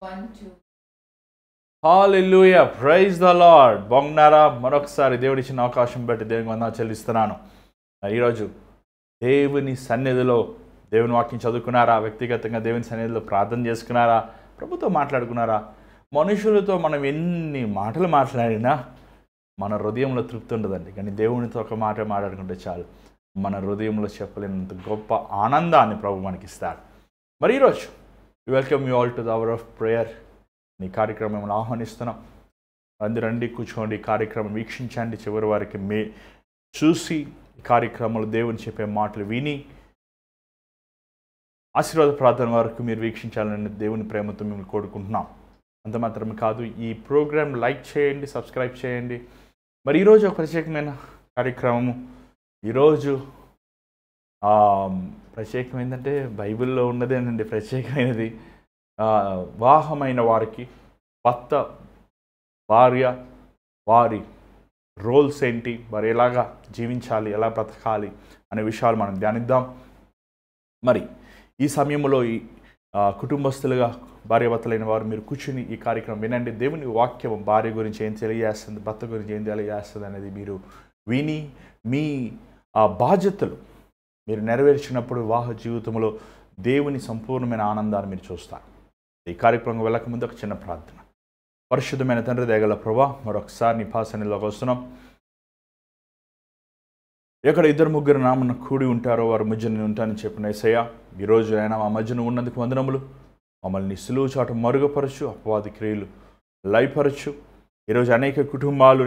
1, 2. Hallelujah praise the lord బాగున్నారా మరొకసారి దేవుడి ఇచ్చిన అవకాశం బట్టి దేవునికి వందనాలు చెల్లిస్తున్నాను. ఈరోజు దేవుని సన్నిధిలో దేవుని వాక్యం చదువుకున్నారా? వ్యక్తిగతంగా దేవుని సన్నిధిలో ప్రార్థన చేసుకున్నారా? ప్రభుతో మాట్లాడుకున్నారా? మనుషులతో మనం ఎన్ని మాటలు మాట్లాడినా మన హృదయంలో తృప్తి ఉండదండి. కానీ దేవునితో ఒక మాట మాట్లాడుకుంటే చాలు, మన హృదయంలో చెప్పలేనంత గొప్ప ఆనందాన్ని ప్రభు మనకి ఇస్తాడు. మరి ఈరోజు welcome you all to the hour of prayer. ఈ కార్యక్రమం మిమ్మల్ని ఆహ్వానిస్తున్నాం. రండి కూర్చోండి, ఈ కార్యక్రమం వీక్షించండి, చివరి వారికి చూసి ఈ కార్యక్రమంలో దేవుని చెప్పే మాటలు విని ఆశీర్వాద ప్రార్థన వరకు మీరు వీక్షించాలని దేవుని ప్రేమతో మిమ్మల్ని కోరుకుంటున్నాం. అంత మాత్రమే కాదు, ఈ ప్రోగ్రామ్ లైక్ చేయండి, సబ్స్క్రైబ్ చేయండి. మరి ఈరోజు ఒక ప్రత్యేకమైన కార్యక్రమము. ఈరోజు ప్రత్యేకమైందంటే బైబిల్లో ఉన్నదేనండి ప్రత్యేకమైనది. వివాహమైన వారికి భర్త భార్య వారి రోల్స్ ఏంటి, వారు ఎలాగా జీవించాలి, ఎలా బ్రతకాలి అనే విషయాలు మనం ధ్యానిద్దాం. మరి ఈ సమయంలో ఈ కుటుంబస్తులుగా భార్యాభర్తలైన వారు మీరు కూర్చుని ఈ కార్యక్రమం వినండి. దేవుని వాక్యం భార్య గురించి ఏం తెలియజేస్తుంది, భర్త గురించి ఏం తెలియజేస్తుంది అనేది మీరు విని మీ బాధ్యతలు మీరు నెరవేర్చినప్పుడు వివాహ జీవితంలో దేవుని సంపూర్ణమైన ఆనందాన్ని మీరు చూస్తారు. ఈ కార్యక్రమం వెళ్ళకముందు ఒక చిన్న ప్రార్థన. పరిశుద్ధమైన తండ్రి, దయగల ప్రభా, మరొకసారి నీ పాసనలోకి వస్తున్నాం. ఎక్కడ ఇద్దరు ముగ్గురు నామన్న కూడి ఉంటారో వారి మధ్యన ఉంటానని చెప్పిన యేసయ్య, ఈరోజు అయినా మా మధ్యన ఉన్నందుకు వందనములు. మమ్మల్ని సులువు చాటు మరుగుపరచు, అపవాది క్రియలు లయపరచు. ఈరోజు అనేక కుటుంబాలు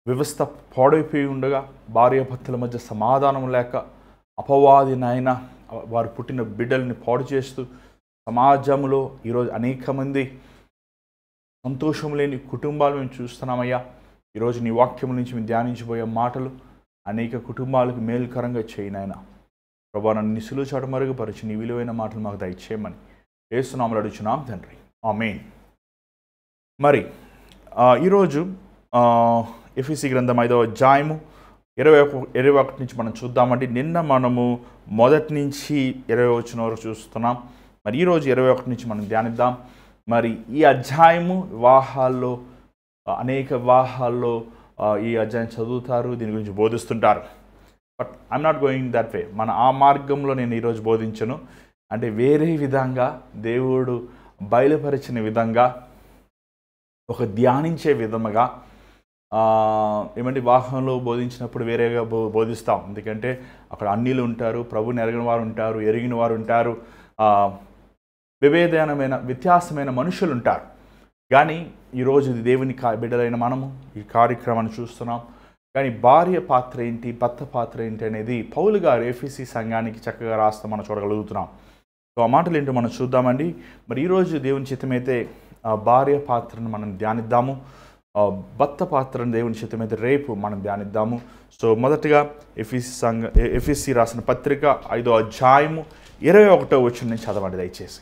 వ్యవస్థ పాడైపోయి ఉండగా భార్యాభర్తల మధ్య సమాధానం లేక అపవాది నాయన వారు పుట్టిన బిడ్డల్ని పాడు చేస్తూ సమాజంలో ఈరోజు అనేక మంది సంతోషం లేని కుటుంబాలు మేము చూస్తున్నామయ్యా. ఈరోజు నీ వాక్యం నుంచి మేము ధ్యానించబోయే మాటలు అనేక కుటుంబాలకు మేలుకరంగా చేయనైనా ప్రభా, నన్ను నిసులు చాటు మరుగుపరిచి నీ విలువైన మాటలు మాకు దయచేయమని యేసునామములో అడుగుచున్నాం తండ్రి, ఆమేన్. మరి ఈరోజు ఎఫెసీ గ్రంథం 5వ అధ్యాయము 21 నుంచి మనం చూద్దామండి. నిన్న మనము 1 నుంచి 20 వచనం వరకు చూస్తున్నాం. మరి ఈరోజు 21 నుంచి మనం ధ్యానిద్దాం. మరి ఈ అధ్యాయము వివాహాల్లో అనేక వివాహాల్లో ఈ అధ్యాయం చదువుతారు, దీని గురించి బోధిస్తుంటారు. But I'm not going that way. మన ఆ మార్గంలో నేను ఈరోజు బోధించను. అంటే వేరే విధంగా దేవుడు బయలుపరిచిన విధంగా, ఒక ధ్యానించే విధముగా ఏమంటే వివాహంలో బోధించినప్పుడు వేరేగా బోధిస్తాం. ఎందుకంటే అక్కడ అన్యులు ఉంటారు, ప్రభుని ఎరగిన వారు ఉంటారు, ఎరిగిన వారు ఉంటారు, వ్యత్యాసమైన మనుషులు ఉంటారు. కానీ ఈరోజు దేవుని బిడ్డలైన మనము ఈ కార్యక్రమాన్ని చూస్తున్నాం. కానీ భార్య పాత్ర ఏంటి, భర్త పాత్ర ఏంటి అనేది పౌలు గారు ఎఫెసీ సంఘానికి చక్కగా రాస్తే మనం చూడగలుగుతున్నాం. సో ఆ మాటలు ఏంటో మనం చూద్దామండి. మరి ఈరోజు దేవుని చిత్తమైతే భార్య పాత్రను మనం ధ్యానిద్దాము, భర్త పాత్రను దేవుని చిత్తమైతే రేపు మనం ధ్యానిద్దాము. సో మొదటగా ఎఫెసీ రాసిన పత్రిక 5వ అధ్యాయము 21వ వచనం నుంచి చదవండి దయచేసి.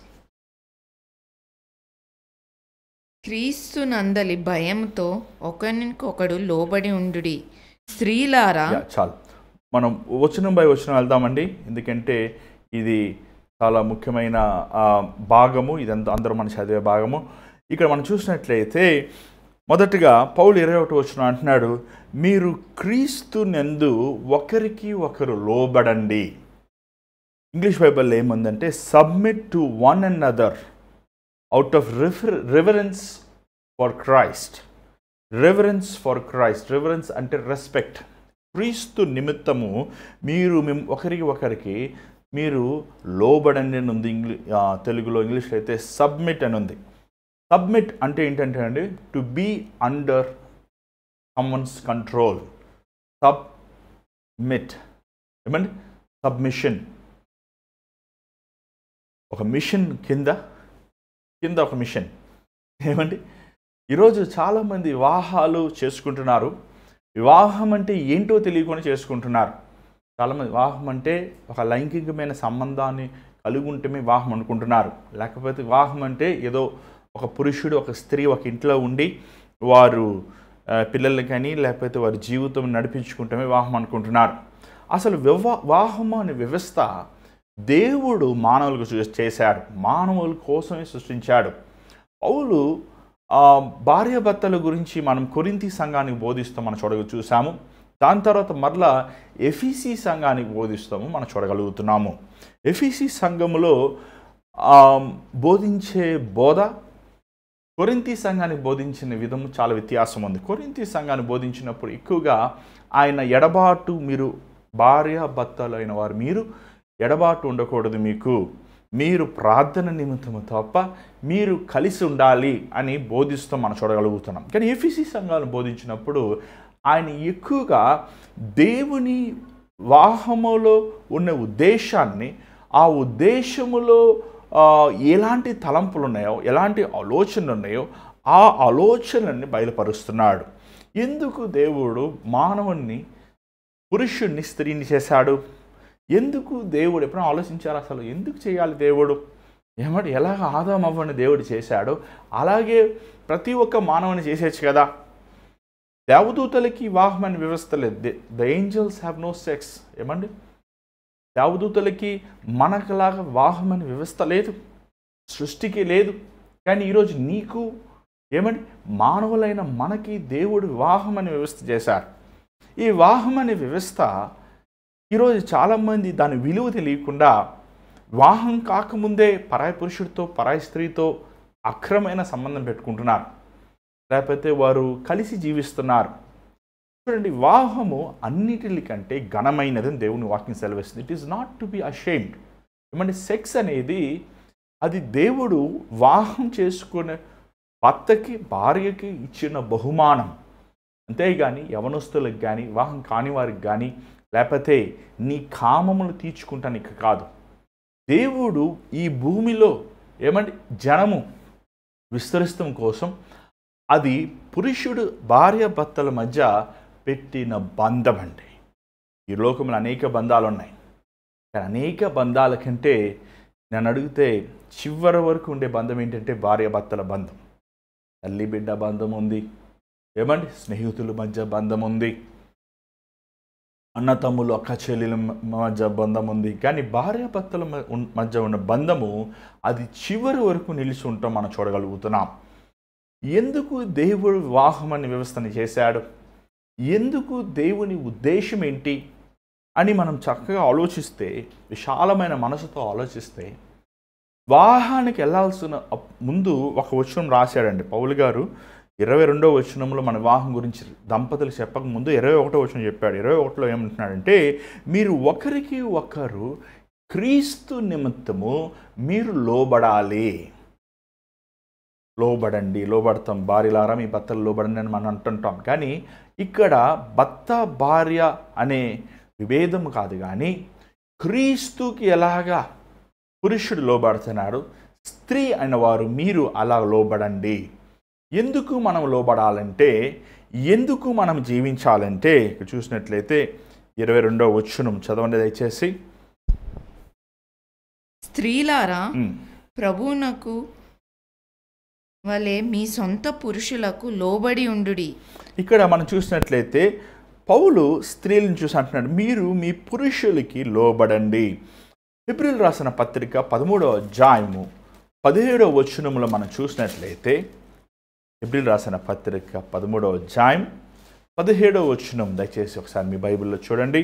క్రీస్తునందలి భయంతో ఒకరికొకడు లోబడి ఉండుడి. స్త్రీలారా, చాలు మనం వచనం బై వచనం వెళ్దామండి, ఎందుకంటే ఇది చాలా ముఖ్యమైన భాగము. ఇదంతా అందరూ మనం చదివే భాగము. ఇక్కడ మనం చూసినట్లయితే మొదటగా పౌలు 21వ వచనం అంటున్నాడు, మీరు క్రీస్తునందు ఒకరికి ఒకరు లోబడండి. ఇంగ్లీష్ బైబిల్లో ఏముందంటే submit to one another out of reverence for Christ. Reverence for Christ, reverence అంటే రెస్పెక్ట్. క్రీస్తు నిమిత్తము మీరు ఒకరికి మీరు లోబడండి అని ఉంది తెలుగులో. ఇంగ్లీష్లో అయితే సబ్మిట్ అని ఉంది. సబ్మిట్ అంటే ఏంటంటే అండి, to be under someone's control. Submit ఏమండి, సబ్మిషన్. ఒక మిషన్ కింద ఒక మిషన్ ఏమండి. ఈరోజు చాలామంది వివాహాలు చేసుకుంటున్నారు. వివాహం అంటే ఏంటో తెలియకుండా చేసుకుంటున్నారు. చాలామంది వివాహం అంటే ఒక లైంగికమైన సంబంధాన్ని కలిగి ఉంటేనే వివాహం అనుకుంటున్నారు. లేకపోతే వివాహం అంటే ఏదో ఒక పురుషుడు ఒక స్త్రీ ఒక ఇంట్లో ఉండి వారు పిల్లల్ని కానీ లేకపోతే వారి జీవితం నడిపించుకుంటమే వివాహం అనుకుంటున్నారు. అసలు వివాహం అనే వ్యవస్థ దేవుడు మానవులకు చేశాడు, మానవుల కోసమే సృష్టించాడు. పౌలు భార్యాభర్తల గురించి మనం కొరింథీ సంఘానికి బోధిస్తాం, మనం చూసాము. దాని తర్వాత మరలా ఎఫీసీ సంఘానికి బోధిస్తాము, మనం చూడగలుగుతున్నాము. ఎఫీసీ సంఘములో బోధించే బోధ కొరింథీ సంఘానికి బోధించిన విధం చాలా వ్యత్యాసం ఉంది. కొరింథీ సంఘాన్ని బోధించినప్పుడు ఎక్కువగా ఆయన ఎడబాటు, మీరు భార్యాభర్తలైన వారు మీరు ఎడబాటు ఉండకూడదు, మీరు ప్రార్థన నిమిత్తము తప్ప మీరు కలిసి ఉండాలి అని బోధిస్తూ మనం చూడగలుగుతున్నాం. కానీ ఎఫీసీ సంఘాలను బోధించినప్పుడు ఆయన ఎక్కువగా దేవుని వివాహములో ఉన్న ఉద్దేశాన్ని, ఆ ఉద్దేశములో ఎలాంటి తలంపులు ఉన్నాయో, ఎలాంటి ఆలోచనలు ఉన్నాయో ఆ ఆలోచనల్ని బయలుపరుస్తున్నాడు. ఎందుకు దేవుడు మానవుణ్ణి, పురుషుణ్ణి, స్త్రీని చేశాడు? ఎందుకు దేవుడు ఎప్పుడైనా ఆలోచించారు అసలు ఎందుకు చేయాలి దేవుడు? ఎలాగ ఆదాము అవ్వని దేవుడు చేశాడో అలాగే ప్రతి ఒక్క మానవుని చేసేచ్చు కదా. దేవదూతలకి వివాహమైన వ్యవస్థ లేదు. The angels have no sex. దేవదూతలకి మనకులాగా వివాహమైన వ్యవస్థ లేదు, సృష్టికి లేదు. కానీ ఈరోజు నీకు మానవులైన మనకి దేవుడు వివాహం అనే వ్యవస్థ చేశారు. ఈ వివాహం అనే వ్యవస్థ ఈరోజు చాలామంది దాని విలువ తెలియకుండా వివాహం కాకముందే పరాయి పురుషుడితో, పరాయి స్త్రీతో అక్రమైన సంబంధం పెట్టుకుంటున్నారు, లేకపోతే వారు కలిసి జీవిస్తున్నారు. చూడండి, వివాహము అన్నిటికంటే ఘనమైనదని దేవుని వాక్యం సెలవిస్తుంది. It is not to be ashamed. Sex అనేది అది దేవుడు వివాహం చేసుకునే భర్తకి, భార్యకి ఇచ్చిన బహుమానం. అంతేగాని యవనస్తులకు కానీ, వివాహం కాని వారికి కానీ, లేకపోతే నీ కామములు తీర్చుకుంటానికి కాదు. దేవుడు ఈ భూమిలో జనము విస్తరిస్తం కోసం అది పురుషుడు భార్యాభర్తల మధ్య పెట్టిన బంధం అండి. ఈ లోకంలో అనేక బంధాలు ఉన్నాయి, కానీ అనేక బంధాల కంటే నన్ను అడిగితే చివరి వరకు ఉండే బంధం ఏంటంటే భార్యాభర్తల బంధం. తల్లి బిడ్డ బంధం ఉంది, స్నేహితుల మధ్య బంధం ఉంది, అన్నతమ్ములు అక్క చెల్లెల మధ్య బంధం ఉంది. కానీ భార్యాభర్తల మధ్య ఉన్న బంధము అది చివరి వరకు నిలిచి ఉంటాం మనం చూడగలుగుతున్నాం. ఎందుకు దేవుడు వివాహం అనే వ్యవస్థని చేశాడు? ఎందుకు దేవుని ఉద్దేశం ఏంటి అని మనం చక్కగా ఆలోచిస్తే, విశాలమైన మనసుతో ఆలోచిస్తే, వివాహానికి వెళ్ళాల్సిన ముందు ఒక వచనం రాశాడండి పౌలు గారు. 22వ వచనంలో మన వివాహం గురించి దంపతులు చెప్పక ముందు 21వ వచనం చెప్పాడు. 21లో ఏమంటున్నాడంటే, మీరు ఒకరికి ఒకరు క్రీస్తు నిమిత్తము మీరు లోబడాలి. లోబడండి, లోబడతాం. భార్యలారా మీ భర్తలు లోబడండి అని మనం అంటుంటాం. కానీ ఇక్కడ భర్త భార్య అనే విభేదం కాదు, కానీ క్రీస్తుకి ఎలాగా పురుషుడు లోబడుతున్నాడు, స్త్రీ అయిన వారు మీరు అలా లోబడండి. ఎందుకు మనం లోబడాలంటే, ఎందుకు మనం జీవించాలంటే, ఇక్కడ చూసినట్లయితే 22వ వచనం చదవండి దయచేసి. స్త్రీలారా ప్రభువునకు వలె మీ సొంత పురుషులకు లోబడి ఉండుడి. ఇక్కడ మనం చూసినట్లయితే పౌలు స్త్రీలను చూసి అంటున్నాడు, మీరు మీ పురుషులకి లోబడండి. హెబ్రీయులకు రాసిన పత్రిక 13వ అధ్యాయము 17వ వచనంలో మనం చూసినట్లయితే, హెబ్రీయులకు రాసిన పత్రిక 13వ అధ్యాయం 17వ వచనం దయచేసి ఒకసారి మీ బైబిల్లో చూడండి.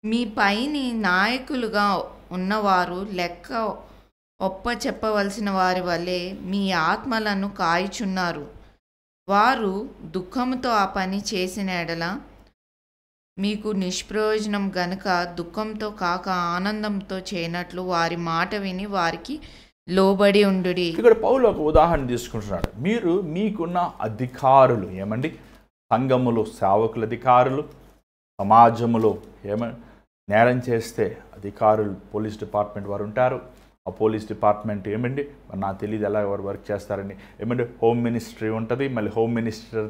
మీ పైని నాయకులుగా ఉన్నవారు లెక్క ఒప్ప చెప్పవలసిన వారి వలె మీ ఆత్మలను కాయుచున్నారు. వారు దుఃఖముతో ఆ పని చేసిన ఎడల మీకు నిష్ప్రయోజనం గనుక దుఃఖంతో కాక ఆనందంతో చేయనట్లు వారి మాట విని వారికి లోబడి ఉండుడి. ఇక్కడ పౌలు ఒక ఉదాహరణ తీసుకుంటున్నాడు. మీరు మీకున్న అధికారులు సంఘములో సేవకుల అధికారులు, సమాజములో నేరం చేస్తే అధికారులు పోలీస్ డిపార్ట్మెంట్ వారు ఉంటారు. ఆ పోలీస్ డిపార్ట్మెంట్ నాకు తెలియదు ఎలా ఎవరు వర్క్ చేస్తారని. హోమ్ మినిస్ట్రీ ఉంటుంది, మళ్ళీ home minister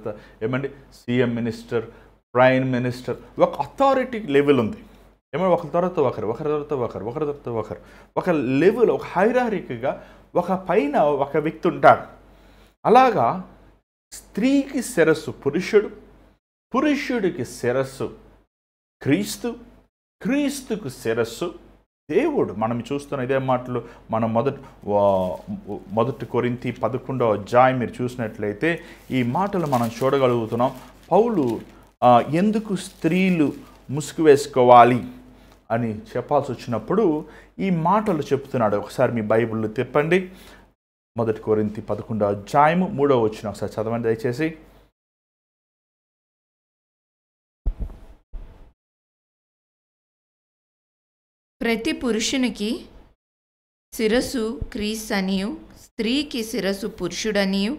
CM minister, prime minister, ఒక అథారిటీ లెవెల్ ఉంది. ఒకరి తర్వాత ఒకరు, ఒకరి తర్వాత ఒకరు, ఒకరి తర్వాత ఒకరు, ఒక లెవెల్, ఒక హైరారికీగా ఒక పైన ఒక వ్యక్తి ఉంటాడు. అలాగా స్త్రీకి శిరస్సు పురుషుడు, పురుషుడికి శిరస్సు క్రీస్తు, క్రీస్తుకు శిరస్సు దేవుడు. మనం చూస్తున్న ఇదే మాటలు మనం మొదటి కొరింథీ 11వ అధ్యాయం మీరు చూసినట్లయితే ఈ మాటలు మనం చూడగలుగుతున్నాం. పౌలు ఎందుకు స్త్రీలు ముసుగు వేసుకోవాలి అని చెప్పాల్సి వచ్చినప్పుడు ఈ మాటలు చెప్తున్నాడు. ఒకసారి మీ బైబిల్ తిప్పండి. మొదటి కొరింథీ 11వ అధ్యాయము 3వ వచనం ఒకసారి చదవండి దయచేసి. ప్రతి పురుషునికి శిరస్సు క్రీస్తు అనియు, స్త్రీకి శిరస్సు పురుషుడనియు,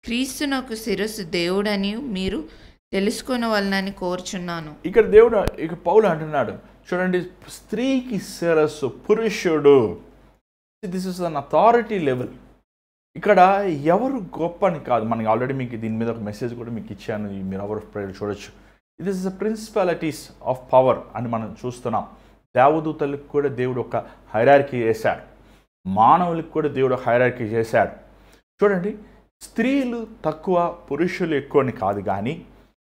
క్రీస్తునకు శిరస్సు దేవుడనియు మీరు తెలుసుకొనవలనని కోరుచున్నాను. ఇక్కడ పౌలు అంటున్నాడు, చూడండి, స్త్రీకి శిరస్సు పురుషుడు. This is an authority level. ఇక్కడ ఎవరు గొప్ప అని కాదు. మనకి ఆల్రెడీ మీకు దీని మీద ఒక మెసేజ్ కూడా మీకు ఇచ్చాను, మీరు అవర్ ఆఫ్ ప్రేయర్ చూడొచ్చు. It is the principalities of power అని మనం చూస్తున్నాం. దేవదూతలకు కూడా దేవుడు ఒక హైరార్కీ చేశాడు, మానవులకు కూడా దేవుడు హైరార్కీ చేశాడు. చూడండి, స్త్రీలు తక్కువ పురుషులు ఎక్కువ అని కాదు, కానీ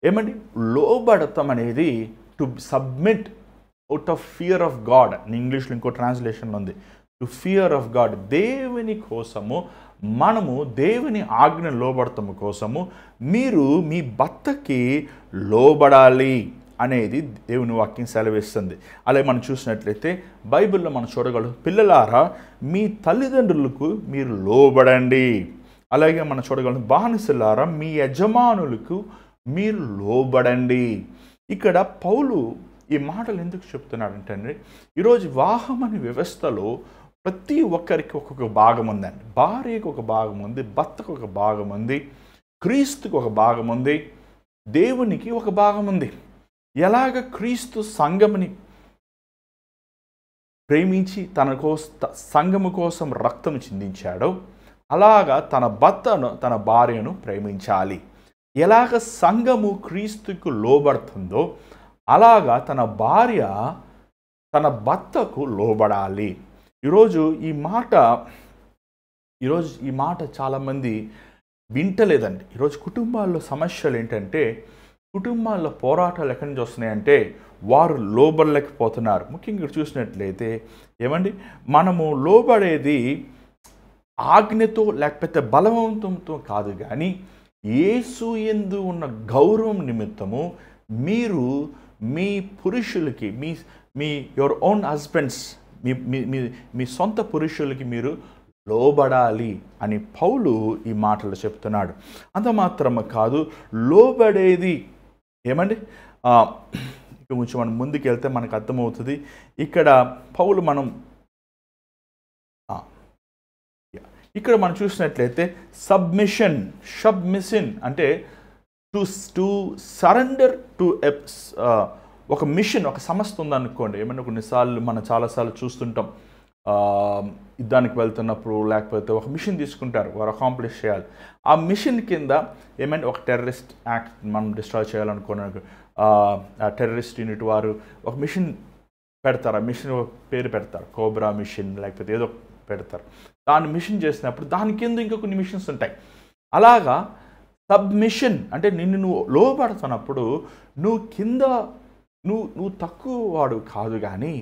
ఏమండి లోబడతాం అనేది to submit out of fear of God. ఇంగ్లీష్లో ఇంకో ట్రాన్స్లేషన్ ఉంది, టు ఫియర్ ఆఫ్ గాడ్. దేవుని కోసము మనము దేవుని ఆజ్ఞ లోబడతాము కోసము మీరు మీ భర్తకి లోబడాలి అనేది దేవుని వాక్యం సెలవిస్తుంది. అలాగే మనం చూసినట్లయితే బైబిల్లో మనం చూడగలం, పిల్లలారా మీ తల్లిదండ్రులకు మీరు లోబడండి. అలాగే మనం చూడగలం, బానిసలారా మీ యజమానులకు మీరు లోబడండి. ఇక్కడ పౌలు ఈ మాటలు ఎందుకు చెప్తున్నాడంటే, ఈరోజు వివాహం అనే వ్యవస్థలో ప్రతి ఒక్కరికి ఒక్కొక్క భాగం ఉందండి. భార్యకు ఒక భాగం ఉంది, భర్తకు ఒక భాగం ఉంది, క్రీస్తుకు ఒక భాగం ఉంది, దేవునికి ఒక భాగం ఉంది. ఎలాగ క్రీస్తు సంఘముని ప్రేమించి సంఘము కోసం రక్తం చిందించాడో అలాగా తన భర్తను, తన భార్యను ప్రేమించాలి. ఎలాగ సంఘము క్రీస్తుకు లోబడుతుందో అలాగా తన భార్య తన భర్తకు లోబడాలి. ఈరోజు ఈ మాట చాలామంది వింటలేదండి. ఈరోజు కుటుంబాల్లో సమస్యలు ఏంటంటే, కుటుంబాల్లో పోరాటాలు ఎక్కడి నుంచి వస్తున్నాయంటే వారు లోబడలేకపోతున్నారు. ముఖ్యంగా చూసినట్లయితే ఏమండి, మనము లోబడేది ఆజ్ఞతో లేకపోతే బలవంతంతో కాదు, కానీ యేసు యందు ఉన్న గౌరవం నిమిత్తము మీరు మీ పురుషులకి, మీ యువర్ ఓన్ హస్బెండ్స్, మీ సొంత పురుషులకి మీరు లోబడాలి అని పౌలు ఈ మాటలు చెప్తున్నాడు. అంత మాత్రమే కాదు, లోబడేది ఏమండి, కొంచెం మనం ముందుకు వెళ్తే మనకు అర్థమవుతుంది. ఇక్కడ పౌలు ఇక్కడ మనం చూసినట్లయితే సబ్మిషన్ అంటే టు సరెండర్ టు ఒక మిషన్, ఒక సంస్థ ఉందనుకోండి. ఏమన్నా కొన్నిసార్లు మనం చాలాసార్లు చూస్తుంటాం, యుద్ధానికి వెళ్తున్నప్పుడు లేకపోతే ఒక మిషన్ తీసుకుంటారు, వారు అకాంప్లిష్ చేయాలి. ఆ మిషన్ కింద ఏమైనా ఒక టెర్రరిస్ట్ యాక్ట్ మనం డిస్ట్రాయ్ చేయాలనుకున్న టెర్రరిస్ట్ యూనిట్ వారు ఒక మిషన్ పెడతారు. ఆ మిషన్ పేరు పెడతారు, కోబ్రా మిషన్ లేకపోతే ఏదో పెడతారు. దాన్ని మిషన్ చేసినప్పుడు దాని కింద ఇంకా కొన్ని మిషన్స్ ఉంటాయి. అలాగా సబ్మిషన్ అంటే నువ్వు లోబడుతున్నప్పుడు నువ్వు తక్కువ వాడు కాదు, కానీ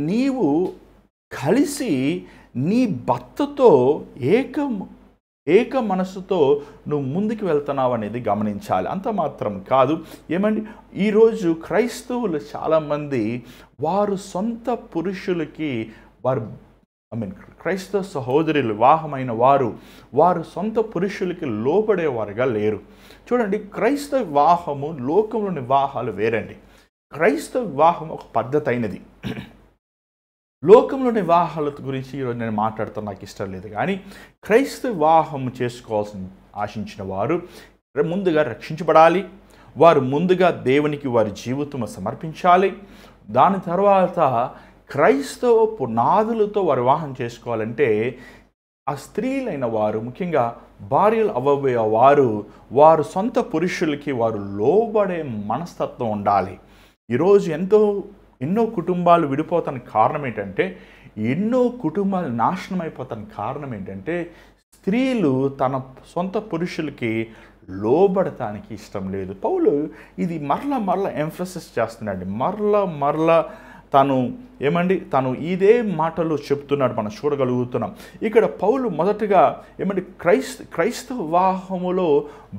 నీవు కలిసి నీ భర్తతో ఏక మనసుతో నువ్వు ముందుకు వెళ్తున్నావు అనేది గమనించాలి. అంత మాత్రం కాదు. ఏమండి, ఈరోజు క్రైస్తవులు చాలామంది వారు సొంత పురుషులకి క్రైస్తవ సహోదరులు వివాహమైన వారు సొంత పురుషులకి లోపడేవారుగా లేరు. చూడండి, క్రైస్తవ వివాహము లోకంలోని వివాహాలు వేరండి. క్రైస్తవ వివాహం ఒక పద్ధతి అయినది. లోకంలోని వివాహాల గురించి ఈరోజు నేను మాట్లాడతాను, నాకు ఇష్టం లేదు. కానీ క్రైస్తవ వివాహం చేసుకోవాల్సిన ఆశించిన వారు ముందుగా రక్షించబడాలి. వారు ముందుగా దేవునికి వారి జీవితం సమర్పించాలి. దాని తర్వాత క్రైస్తవ పునాదులతో వారు వివాహం చేసుకోవాలంటే ఆ స్త్రీలైన వారు, ముఖ్యంగా భార్యలు అవ్వబోయే వారు సొంత పురుషులకి వారు లోబడే మనస్తత్వం ఉండాలి. ఈరోజు ఎన్నో కుటుంబాలు విడిపోతానికి కారణం ఏంటంటే, ఎన్నో కుటుంబాలు నాశనం అయిపోతానికి కారణం ఏంటంటే, స్త్రీలు తన సొంత పురుషులకి లోబడటానికి ఇష్టం లేదు. పౌలు ఇది మరలా ఎంఫసిస్ చేస్తున్నాడు. మరలా తను ఇదే మాటలు చెప్తున్నాడు, మనం చూడగలుగుతున్నాం. ఇక్కడ పౌలు మొదటగా క్రైస్తవ వివాహములో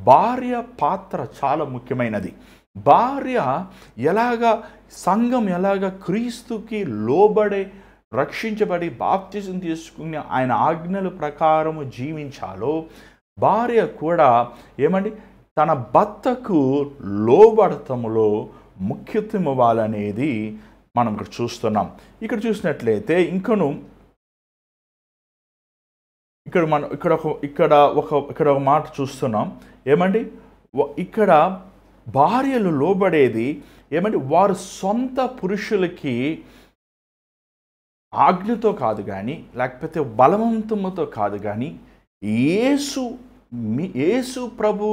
భార్య పాత్ర చాలా ముఖ్యమైనది. భార్య సంఘం ఎలాగా క్రీస్తుకి లోబడే, రక్షించబడి బాప్తిజం తీసుకుని ఆయన ఆజ్ఞల ప్రకారము జీవించాలో, భార్య కూడా తన భర్తకు లోబడటములో ముఖ్యత్వం ఇవ్వాలనేది మనం ఇక్కడ చూస్తున్నాం. ఇక్కడ చూసినట్లయితే ఇక్కడ ఒక మాట చూస్తున్నాం. ఇక్కడ భార్యలు లోబడేది వారు సొంత పురుషులకి ఆజ్ఞతో కాదు కానీ, లేకపోతే బలవంతముతో కాదు కానీ, యేసు ప్రభు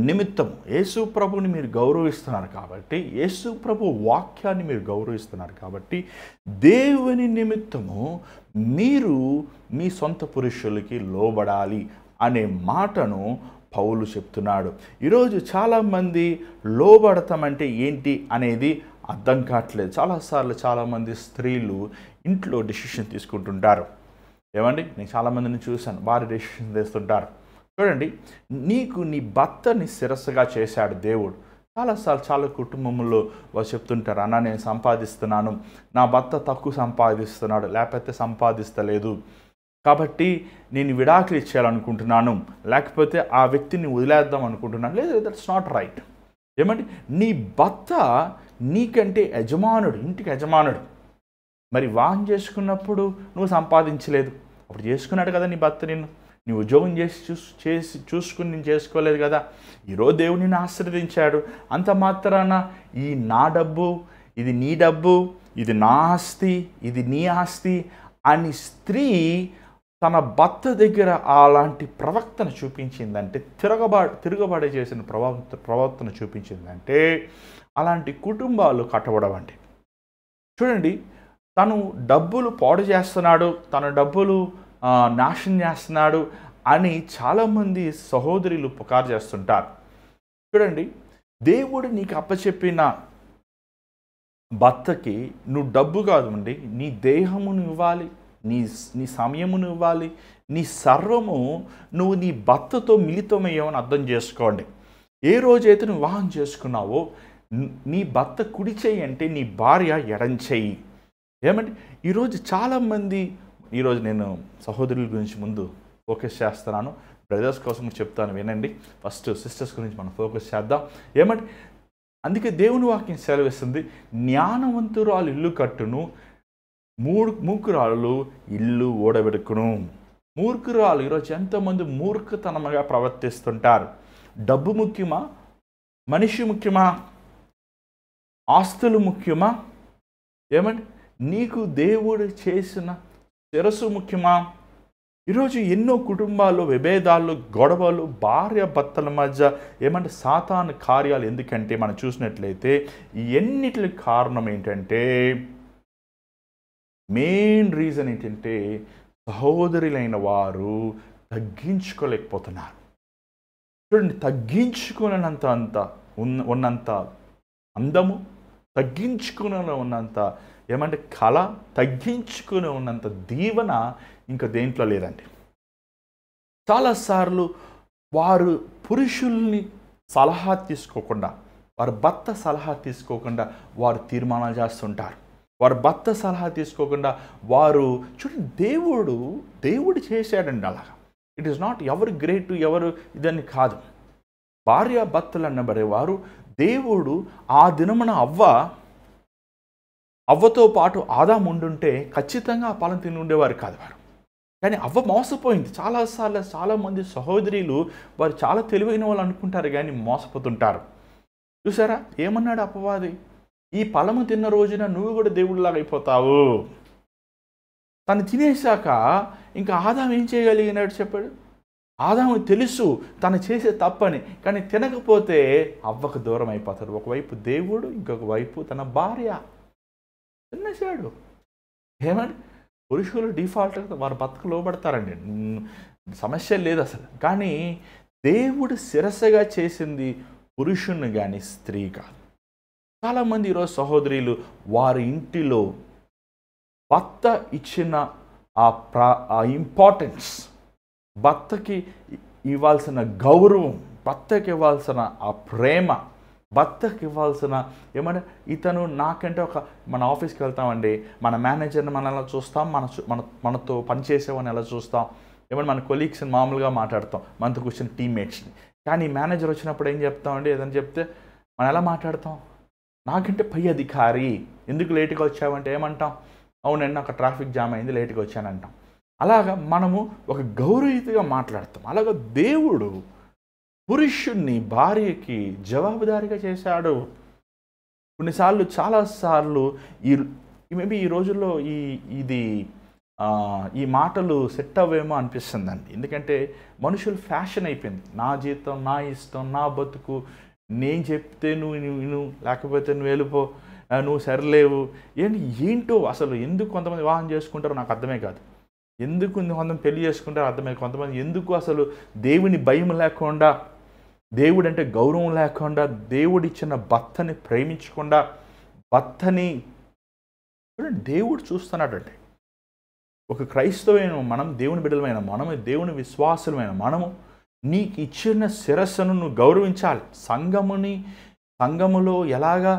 నిమిత్తము, యేసు ప్రభుని మీరు గౌరవిస్తున్నారు కాబట్టి, యేసు ప్రభు వాక్యాన్ని మీరు గౌరవిస్తున్నారు కాబట్టి, దేవుని నిమిత్తము మీరు మీ సొంత పురుషులకి లోబడాలి అనే మాటను పౌలు చెప్తున్నాడు. ఈరోజు చాలామంది లోబడతామంటే ఏంటి అనేది అర్థం కావట్లేదు. చాలాసార్లు చాలామంది స్త్రీలు ఇంట్లో డెసిషన్ తీసుకుంటుంటారు. నేను చాలామందిని చూశాను, వారి డెసిషన్ తీస్తుంటారు. చూడండి, నీ భర్తని శిరస్సుగా చేశాడు దేవుడు. చాలాసార్లు చాలా కుటుంబంలో వాళ్ళు చెప్తుంటారు, అన్న నేను సంపాదిస్తున్నాను, నా భర్త తక్కువ సంపాదిస్తున్నాడు, లేకపోతే సంపాదిస్తలేదు, కాబట్టి నేను విడాకులు ఇచ్చేయాలనుకుంటున్నాను, లేకపోతే ఆ వ్యక్తిని వదిలేద్దాం అనుకుంటున్నాను. లేదు, దట్స్ నాట్ రైట్. నీ భర్త నీకంటే యజమానుడు, ఇంటికి యజమానుడు. మరి వివాహం చేసుకున్నప్పుడు నువ్వు సంపాదించలేదు, అప్పుడు చేసుకున్నాడు కదా నీ భర్త. నీ ఉద్యోగం చూసుకుని నేను చేసుకోలేదు కదా. ఈరోజు దేవుడు నిన్ను ఆశీర్వదించాడు, అంత మాత్రాన ఈ నా డబ్బు, ఇది నీ డబ్బు, ఇది నా ఆస్తి, ఇది నీ ఆస్తి అని స్త్రీ తన భర్త దగ్గర అలాంటి ప్రవర్తన చూపించిందంటే, తిరగబడే చేసిన ప్రవర్తన చూపించిందంటే, అలాంటి కుటుంబాలు కట్టబడవండి. చూడండి, తను డబ్బులు పాడు చేస్తున్నాడు, తన డబ్బులు నాశనం చేస్తున్నాడు అని చాలామంది సహోదరులు పుకారు చేస్తుంటారు. చూడండి, దేవుడు నీకు అప్పచెప్పిన భర్తకి నువ్వు డబ్బు కాదు నీ దేహమును ఇవ్వాలి, నీ సమయమును ఇవ్వాలి, నీ సర్వము నువ్వు నీ భర్తతో మిళితమయ్యావని అర్థం చేసుకోండి. ఏ రోజైతే నువ్వు వివాహం చేసుకున్నావో నీ భర్త కుడి చెయ్యి అంటే నీ భార్య ఎడం చెయ్యి. ఈరోజు చాలామంది, ఈరోజు నేను సహోదరుల గురించి ముందు ఫోకస్ చేస్తున్నాను, బ్రదర్స్ కోసం చెప్తాను వినండి. ఫస్ట్ సిస్టర్స్ గురించి మనం ఫోకస్ చేద్దాం. అందుకే దేవుని వాక్యం సెలవిస్తుంది, జ్ఞానవంతురాలు ఇల్లు కట్టును, మూర్ఖురాలు ఇల్లు ఓడబెడుకును. మూర్ఖురాలు, ఈరోజు ఎంతోమంది మూర్ఖతనముగా ప్రవర్తిస్తుంటారు. డబ్బు ముఖ్యమా, మనిషి ముఖ్యమా, ఆస్తులు ముఖ్యమా, నీకు దేవుడు చేసిన శిరస్సు ముఖ్యమా? ఈరోజు ఎన్నో కుటుంబాల్లో విభేదాలు, గొడవలు, భార్య భర్తల మధ్య సాతాను కార్యాలు. ఎందుకంటే మనం చూసినట్లయితే ఎన్నిటి కారణం ఏంటంటే, మెయిన్ రీజన్ ఏంటంటే సహోదరులైన వారు తగ్గించుకోలేకపోతున్నారు. చూడండి, తగ్గించుకునేంత ఉన్నంత అందము, తగ్గించుకునే ఉన్నంత కళ, తగ్గించుకుని ఉన్నంత దీవెన ఇంకా దేంట్లో లేదండి. చాలాసార్లు వారు పురుషుల్ని సలహా తీసుకోకుండా, వారి భర్త సలహా తీసుకోకుండా వారు తీర్మానాలు చేస్తుంటారు. వారి భర్త సలహా తీసుకోకుండా వారు, చూడండి, దేవుడు చేశాడండి అలాగా. ఇట్ ఈస్ నాట్ ఎవరు గ్రేట్, ఎవరు ఇదని కాదు. భార్య భర్తలు అన్నబడేవారు, దేవుడు ఆ దినమున అవ్వతో పాటు ఆదాము ఉండుంటే ఖచ్చితంగా ఆ ఫలం తిని ఉండేవారు కాదు వారు. కానీ అవ్వ మోసపోయింది. చాలాసార్లు చాలామంది సహోదరులు వారు చాలా తెలివైన వాళ్ళు అనుకుంటారు కానీ మోసపోతుంటారు. చూసారా, ఏమన్నాడు అపవాది? ఈ ఫలము తిన్న రోజున నువ్వు కూడా దేవుడిలాగా అయిపోతావు. తను తినేశాక ఇంకా ఆదాము ఏం చేయగలిగినాడు చెప్పాడు? ఆదాము తెలుసు తను చేసే తప్పని, కానీ తినకపోతే అవ్వకు దూరం అయిపోతాడు. ఒకవైపు దేవుడు, ఇంకొక వైపు తన భార్య. తినేశాడు. పురుషులు డిఫాల్ట్గా వారు భర్తకు లోబడతారండి, సమస్య లేదు అసలు. కానీ దేవుడు శిరస్సుగా చేసింది పురుషుని కానీ స్త్రీ కాదు. చాలామంది ఈరోజు సహోదరులు వారి ఇంటిలో భర్త ఇచ్చిన ఆ ఇంపార్టెన్స్, భర్తకి ఇవ్వాల్సిన గౌరవం, భర్తకి ఇవ్వాల్సిన ఆ ప్రేమ, భర్తకి ఇవ్వాల్సిన ఏమంటే ఇతను నాకంటే మన ఆఫీస్కి వెళ్తామండి, మన మేనేజర్ని మనం ఎలా చూస్తాం, మనతో పనిచేసేవాడిని ఎలా చూస్తాం, ఏమంటే మన కొలీగ్స్ని మామూలుగా మాట్లాడతాం, మనతో కూర్చొని టీమ్మేట్స్ని. కానీ మేనేజర్ వచ్చినప్పుడు ఏం చెప్తామండి, ఏదని చెప్తే మనం ఎలా మాట్లాడతాం, నాకంటే పై అధికారి, ఎందుకు లేటుగా వచ్చావంటే ఏమంటాం, అవునండి నాకు ట్రాఫిక్ జామ్ అయింది లేటుగా వచ్చానంటాం. అలాగా మనము ఒక గౌరవయుతంగా మాట్లాడతాం. అలాగా దేవుడు పురుషుణ్ణి భార్యకి జవాబుదారీగా చేశాడు. కొన్నిసార్లు చాలాసార్లు మేబీ ఈ రోజుల్లో ఈ మాటలు సెట్ అవ్వేమో అనిపిస్తుందండి. ఎందుకంటే మనుషులు ఫ్యాషన్ అయిపోయింది. నా జీవితం, నా ఇష్టం, నా బతుకు, నేను చెప్తే నువ్వు లేకపోతే నువ్వు వెళ్ళిపో, నువ్వు సరిలేవు, ఏంటో అసలు ఎందుకు కొంతమంది వివాహం చేసుకుంటారో నాకు అర్థమే కాదు. ఎందుకు కొంతమంది పెళ్లి చేసుకుంటారో అర్థమే. కొంతమంది ఎందుకు అసలు దేవుని భయం లేకుండా, దేవుడు అంటే గౌరవం లేకుండా, దేవుడిచ్చిన భర్తని ప్రేమించకుండా, భర్తని దేవుడు చూస్తున్నాడండి. ఒక క్రైస్తవమైన మనం, దేవుని బిడ్డలమైన మనము, దేవుని విశ్వాసులమైన మనము నీకు ఇచ్చిన శిరస్సును నువ్వు గౌరవించాలి. సంఘములో ఎలాగా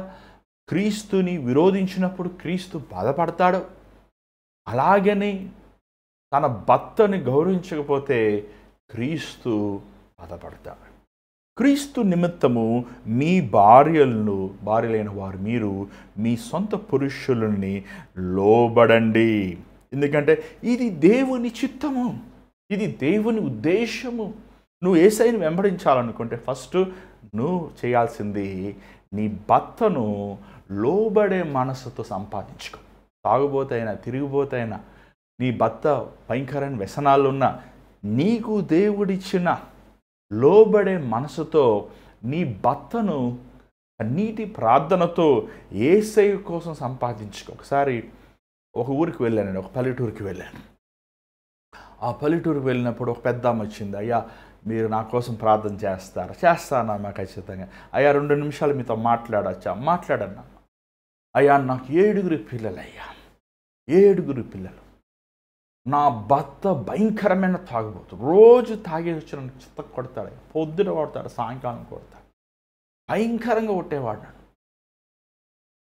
క్రీస్తుని విరోధించినప్పుడు క్రీస్తు బాధపడతాడో అలాగని తన భర్తని గౌరవించకపోతే క్రీస్తు బాధపడతాడు. క్రీస్తు నిమిత్తము మీ భార్యలైన వారు మీరు మీ సొంత పురుషులని లోబడండి. ఎందుకంటే ఇది దేవుని చిత్తము, ఇది దేవుని ఉద్దేశము. నువ్వు యేసయ్యను వెంబడించాలనుకుంటే ఫస్ట్ నువ్వు చేయాల్సింది నీ భర్తను లోబడే మనసుతో సంపాదించుకో. తాగుబోతైనా తిరిగిపోతైనా, నీ భర్త భయంకరమైన వ్యసనాలు ఉన్నా, నీకు దేవుడిచ్చిన లోబడే మనసుతో నీ భర్తను నీటి ప్రార్థనతో యేసయ్య కోసం సంపాదించుకో. ఒకసారి ఒక ఊరికి వెళ్ళానండి, ఒక పల్లెటూరికి వెళ్ళాను. ఆ పల్లెటూరుకి వెళ్ళినప్పుడు ఒక పెద్ద ఆమె వచ్చింది. అయ్యా మీరు నా కోసం ప్రార్థన చేస్తారా? చేస్తానమ్మా ఖచ్చితంగా. అయ్యా 2 నిమిషాలు మీతో మాట్లాడచ్చా? మాట్లాడన్నా. అయ్యా నాకు 7 పిల్లలు అయ్యా, 7 పిల్లలు. నా భర్త భయంకరమైన తాగుబోతు, రోజు తాగేసి వచ్చిన చిత్త కొడతాడు, పొద్దున కొడతాడు, సాయంకాలం కొడతాడు, భయంకరంగా కొట్టేవాడు.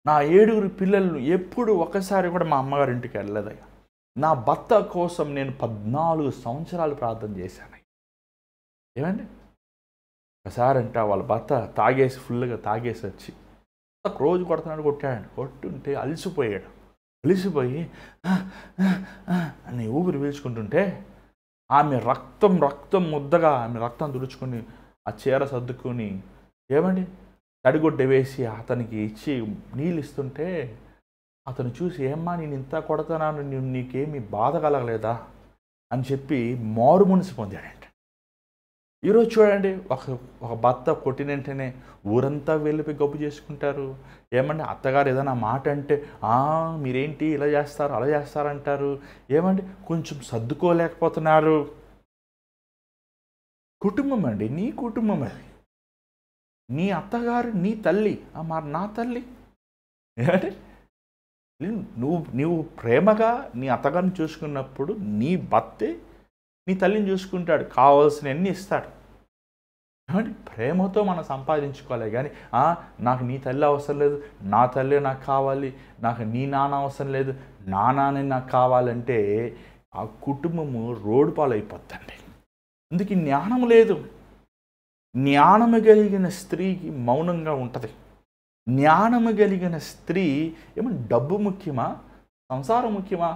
నా 7 పిల్లలను ఎప్పుడు ఒకసారి కూడా మా అమ్మగారి ఇంటికి వెళ్ళలేదయ్యా. నా భర్త కోసం నేను 14 సంవత్సరాలు ప్రార్థన చేశాను. ఏమండి ఒకసారి అంట వాళ్ళ భర్త తాగేసి ఫుల్గా తాగేసి వచ్చి రోజు కొడుతున్నాడు, కొట్టాడు. కొట్టుంటే అలిసిపోయి అని ఊపిరి పీల్చుకుంటుంటే ఆమె రక్తం ముద్దగా ఆమె రక్తం తుడుచుకొని ఆ చీర సర్దుకొని ఏమండి తడిగొడ్డ వేసి అతనికి ఇచ్చి నీళ్ళు ఇస్తుంటే అతను చూసి, ఏమ్మా నేను ఇంత కొడతాను, నీకేమీ బాధ కలగలేదా అని చెప్పి మారు మనసు పొందాడంట. ఈరోజు చూడండి, ఒక భర్త కొట్టిన వెంటనే ఊరంతా వెళ్ళిపోయి గొప్ప చేసుకుంటారు. ఏమండి అత్తగారు ఏదైనా మాట అంటే మీరేంటి ఇలా చేస్తారు అలా చేస్తారంటారు. ఏమండి కొంచెం సర్దుకోలేకపోతున్నారు. కుటుంబం అండి, నీ కుటుంబం అది. నీ అత్తగారు నీ తల్లి, మరి నా తల్లి. ఏమంటే నువ్వు ప్రేమగా నీ అత్తగారిని చూసుకున్నప్పుడు నీ భర్తే నీ తల్లిని చూసుకుంటాడు, కావాల్సినవన్నీ ఇస్తాడు. ఏమంటే ప్రేమతో మనం సంపాదించుకోవాలి. కానీ నాకు నీ తల్లి అవసరం లేదు, నా తల్లి నాకు కావాలి, నాకు నీ నాన్న అవసరం లేదు, నా నాన్న నాకు కావాలంటే ఆ కుటుంబము రోడ్డు పాలైపోద్దండి. అందుకే జ్ఞానం లేదు. జ్ఞానము కలిగిన స్త్రీకి మౌనంగా ఉంటుంది. జ్ఞానము కలిగిన స్త్రీ ఏమన్నా డబ్బు ముఖ్యమా, సంసారం ముఖ్యమా,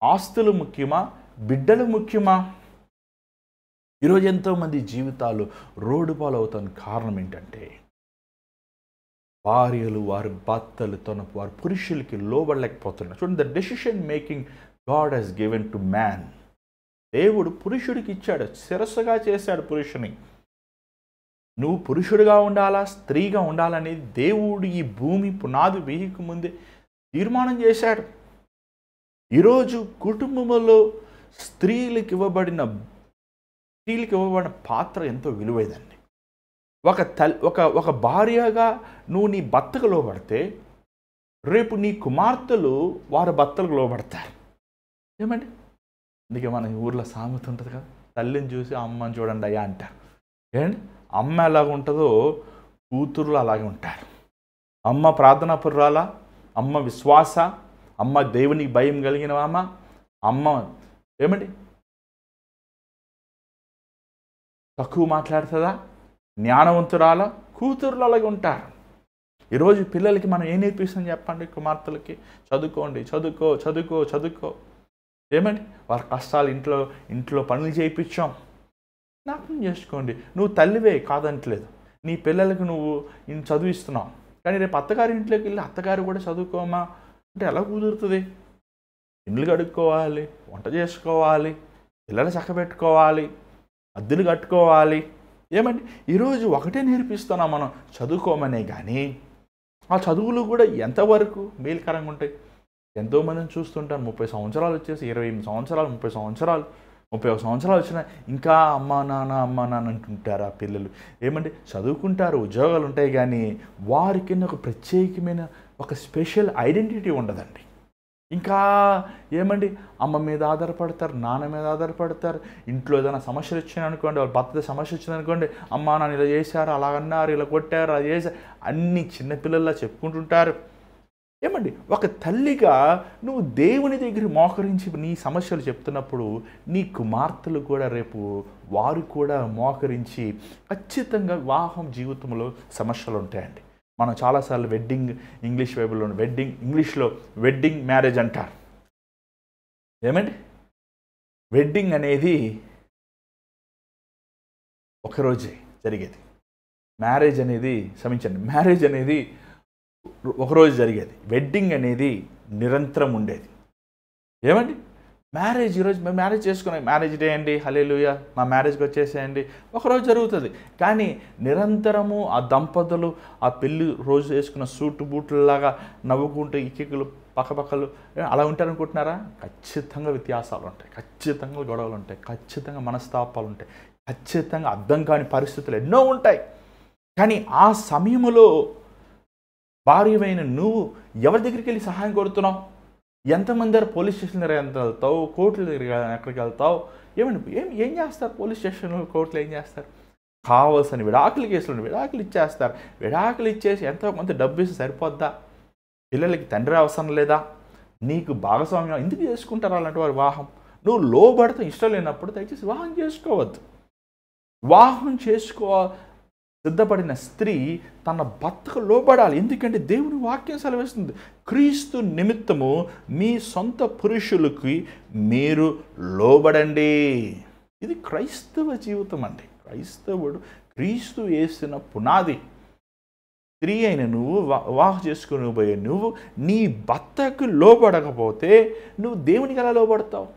ఆస్తులు ముఖ్యమా, బిడ్డలు ముఖ్యమా? ఈరోజు ఎంతోమంది జీవితాలు రోడ్డు పాలవుతాను కారణం ఏంటంటే భార్యలు వారి భర్తలు వారి పురుషులకి లోబడలేకపోతున్నారు. చూడండి, the decision making God has given to man. దేవుడు పురుషుడికి ఇచ్చాడు, శిరస్సుగా చేశాడు పురుషుని. నువ్వు పురుషుడిగా ఉండాలా, స్త్రీగా ఉండాలనేది దేవుడు ఈ భూమి పునాది వేయక ముందే తీర్మానం చేశాడు. ఈరోజు కుటుంబంలో స్త్రీలకు ఇవ్వబడిన స్త్రీలకు ఇవ్వబడిన పాత్ర ఎంతో విలువైందండి. ఒక భార్యగా నువ్వు నీ భర్తకు లోబడితే రేపు నీ కుమార్తెలు వారి భర్తలకు లోబడతారు. ఏమండి? అందుకే మన ఊర్లో సామెత ఉంటుంది కదా, తల్లిని చూసి అమ్మని చూడండి అయ్యా అంటారు. ఏమండి? అమ్మ ఎలాగ ఉంటుందో కూతుర్లు అలాగే ఉంటారు. అమ్మ ప్రార్థనాపరురాల, అమ్మ విశ్వాస, అమ్మ దేవునికి భయం కలిగిన అమ్మ ఏమండి తక్కువ మాట్లాడుతుందా, జ్ఞానవంతురాల, కూతుర్లు అలాగే ఉంటారు. ఈరోజు పిల్లలకి మనం ఏం నేర్పిస్తాం చెప్పండి? కుమార్తెలకి చదువుకోండి, చదువుకో చదువుకో చదువుకో. ఏమండి? వారి కష్టాలు ఇంట్లో పనులు చేయించాం, జ్ఞాపకం చేసుకోండి. నువ్వు తల్లివే కాదంటలేదు, నీ పిల్లలకు నువ్వు చదివిస్తున్నావు, కానీ రేపు అత్తగారి ఇంట్లోకి వెళ్ళి అత్తగారు కూడా చదువుకోమా అంటే ఎలా కుదురుతుంది? ఇండ్లు కడుక్కోవాలి, వంట చేసుకోవాలి, పిల్లలు చక్కబెట్టుకోవాలి, అద్దెలు కట్టుకోవాలి. ఏమండి? ఈరోజు ఒకటే నేర్పిస్తున్నాం మనం, చదువుకోమనే. కానీ ఆ చదువులు కూడా ఎంతవరకు మేలుకరంగా ఉంటాయి? ఎంతోమందిని చూస్తుంటాను 30 సంవత్సరాలు వచ్చేసి 28 సంవత్సరాలు 30 సంవత్సరాలు 31 సంవత్సరాలు వచ్చినా ఇంకా అమ్మా నాన్న అంటుంటారు ఆ పిల్లలు. ఏమంటే చదువుకుంటారు, ఉద్యోగాలు ఉంటాయి, కానీ వారికి ఒక ప్రత్యేకమైన ఒక స్పెషల్ ఐడెంటిటీ ఉండదండి. ఇంకా ఏమండి అమ్మ మీద ఆధారపడతారు, నాన్న మీద ఆధారపడతారు. ఇంట్లో ఏదైనా సమస్యలు వచ్చినాయనుకోండి, వాళ్ళ భర్త సమస్య వచ్చిందనుకోండి, అమ్మ నాన్న ఇలా చేశారు, అలా అన్నారు, ఇలా కొట్టారు, అది చేశారు, అన్నీ చిన్నపిల్లల్లా చెప్పుకుంటుంటారు. ఏమండి? ఒక తల్లిగా నువ్వు దేవుని దగ్గర మోకరించి నీ సమస్యలు చెప్తున్నప్పుడు నీ కుమార్తెలు కూడా రేపు వారు కూడా మోకరించి ఖచ్చితంగా వివాహం జీవితంలో సమస్యలు ఉంటాయండి. మనం చాలాసార్లు ఇంగ్లీష్లో వెడ్డింగ్ మ్యారేజ్ అంటారు. ఏమండి? వెడ్డింగ్ అనేది ఒకరోజే జరిగేది, మ్యారేజ్ అనేది ఒకరోజు జరిగేది, వెడ్డింగ్ అనేది నిరంతరం ఉండేది. ఏమండి? ఈరోజు మేము మ్యారేజ్ చేసుకున్నాం, మ్యారేజ్ డే అండి, హల్లెలూయా, మా మ్యారేజ్కి వచ్చేసేయండి, ఒకరోజు జరుగుతుంది. కానీ నిరంతరము ఆ దంపతులు ఆ పెళ్ళి రోజు వేసుకున్న సూటు బూట్లలాగా నవ్వుకుంటూ ఇకికులు పక్కపక్కలు అలా ఉంటారనుకుంటున్నారా? ఖచ్చితంగా వ్యత్యాసాలు ఉంటాయి, ఖచ్చితంగా గొడవలు ఉంటాయి, ఖచ్చితంగా మనస్తాపాలు ఉంటాయి, ఖచ్చితంగా అర్థం కాని పరిస్థితులు ఎన్నో ఉంటాయి. కానీ ఆ సమయంలో భార్యమైన నువ్వు ఎవరి దగ్గరికి వెళ్ళి సహాయం కోరుతున్నావు? ఎంతమంది దగ్గర పోలీస్ స్టేషన్ దగ్గర ఎంత వెళ్తావు, కోర్టుల దగ్గర ఎక్కడికి వెళ్తావు? ఏం చేస్తారు? పోలీస్ స్టేషన్లో కోర్టులో ఏం చేస్తారు? కావాల్సిన విడాకుల కేసులు విడాకులు ఇచ్చేస్తారు. విడాకులు ఇచ్చేసి ఎంతో కొంత డబ్బు ఇస్తే సరిపోద్దా? పిల్లలకి తండ్రి అవసరం లేదా? నీకు భాగస్వామ్యం ఎందుకు చేసుకుంటారు అలాంటి వారి వివాహం? నువ్వు లోబడతా ఇష్టం లేనప్పుడు దయచేసి వివాహం చేసుకోవద్దు. వివాహం సిద్ధపడిన స్త్రీ తన భర్తకు లోబడాలి. ఎందుకంటే దేవుని వాక్యం సెలవిస్తుంది, క్రీస్తు నిమిత్తము మీ సొంత పురుషులకి మీరు లోబడండి. ఇది క్రైస్తవ జీవితం అండి. క్రైస్తవుడు క్రీస్తు వేసిన పునాది. స్త్రీ అయిన నువ్వు వివాహం చేసుకుని పోయే నువ్వు నీ భర్తకు లోబడకపోతే నువ్వు దేవునికి ఎలా లోబడతావు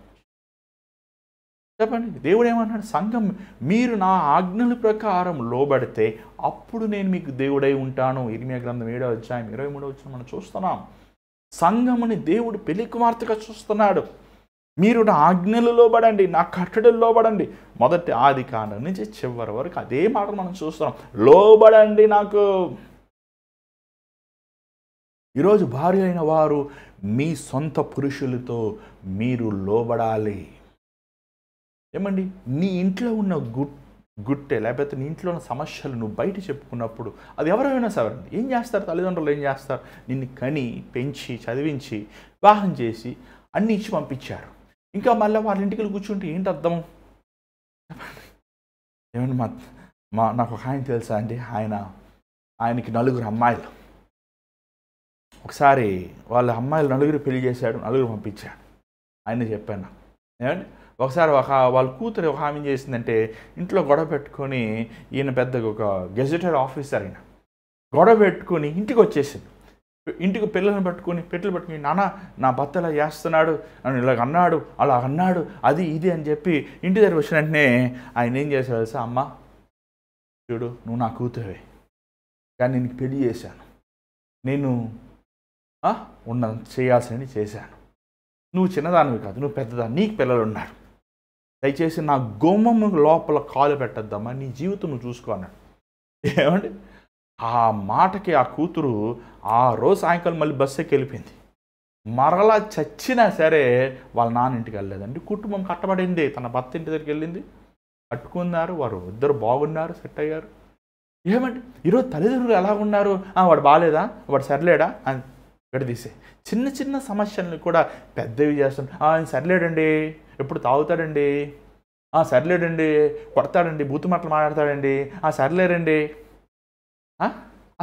చెప్పండి? దేవుడు ఏమన్నాడు? సంఘం మీరు నా ఆజ్ఞల ప్రకారం లోబడితే అప్పుడు నేను మీకు దేవుడై ఉంటాను. ఇర్మియా గ్రంథం 7వ అధ్యాయం 23వ వచనం మనం చూస్తున్నాం. సంఘముని దేవుడు పెళ్లి కుమార్తెగా చూస్తున్నాడు. మీరు నా ఆజ్ఞలు లోబడండి, నా కట్టడలు లోబడండి. మొదటి ఆదికాండం నుంచి చివరి వరకు అదే మాట మనం చూస్తున్నాం, లోబడండి నాకు. ఈరోజు భార్య అయిన వారు మీ సొంత పురుషులతో మీరు లోబడాలి. ఏమండి? నీ ఇంట్లో ఉన్న గుట్టె లేకపోతే నీ ఇంట్లో ఉన్న సమస్యలు నువ్వు బయట చెప్పుకున్నప్పుడు అది ఎవరైనా సరే ఏం చేస్తారు? తల్లిదండ్రులు ఏం చేస్తారు? నిన్ను కని పెంచి చదివించి వివాహం చేసి అన్ని ఇచ్చి పంపించారు. ఇంకా మళ్ళీ వాళ్ళ ఇంటికి కూర్చుంటే ఏంటి అర్థం? ఏమండి? నాకు ఒక ఆయన తెలుసా అండి, ఆయనకి 4 అమ్మాయిలు. ఒకసారి వాళ్ళ అమ్మాయిలు 4 పెళ్లి చేశాడు, 4 పంపించాడు. ఆయన చెప్పాను ఏమండి, ఒకసారి వాళ్ళ కూతురు ఒక ఆమె చేసిందంటే ఇంట్లో గొడవ పెట్టుకొని, ఈయన పెద్దగా ఒక గెజెటెడ్ ఆఫీసర్ అయిన గొడవ పెట్టుకొని ఇంటికి వచ్చేసింది. ఇంటికి పిల్లలను పెట్టుకుని నాన్న నా భర్త ఇలా చేస్తున్నాడు, నన్ను ఇలాగ అన్నాడు, అలా అన్నాడు, అది ఇది అని చెప్పి ఇంటి దగ్గర వచ్చిన వెంటనే ఆయన ఏం చేశాడు తెలుసా? అమ్మ చూడు, నువ్వు నా కూతురువే, కానీ నేను పెళ్లి చేశాను, నేను చేయాల్సినవి చేశాను. నువ్వు చిన్నదానివి కాదు, నువ్వు పెద్దదాన్ని, నీకు పిల్లలు ఉన్నారు. దయచేసి నా గుమ్మము లోపల కాలు పెట్టద్దమ్మా, నీ జీవితం నువ్వు చూసుకో అన్నాడు. ఏమండి ఆ మాటకి ఆ కూతురు ఆ రోజు సాయంకాలం మళ్ళీ బస్సు ఎక్కి వెళ్ళిపోయింది. మరలా చచ్చినా సరే వాళ్ళ నాన్న ఇంటికి వెళ్ళలేదండి. కుటుంబం కట్టబడింది. తన భర్త ఇంటి దగ్గరికి వెళ్ళింది, కట్టుకున్నారు, వారు ఇద్దరు బాగున్నారు, సెట్ అయ్యారు. ఏమండి ఈరోజు తల్లిదండ్రులు ఎలా ఉన్నారు? వాడు బాగాలేదా, వాడు సరిలేడా అని విడదీసే చిన్న చిన్న సమస్యలను కూడా పెద్దవి చేస్తాం. ఆయన సరిలేడండి, ఎప్పుడు తాగుతాడండి, సరిలేడండి, కొడతాడండి, బూతు మాటలు మాట్లాడతాడండి, సరిలేరండి.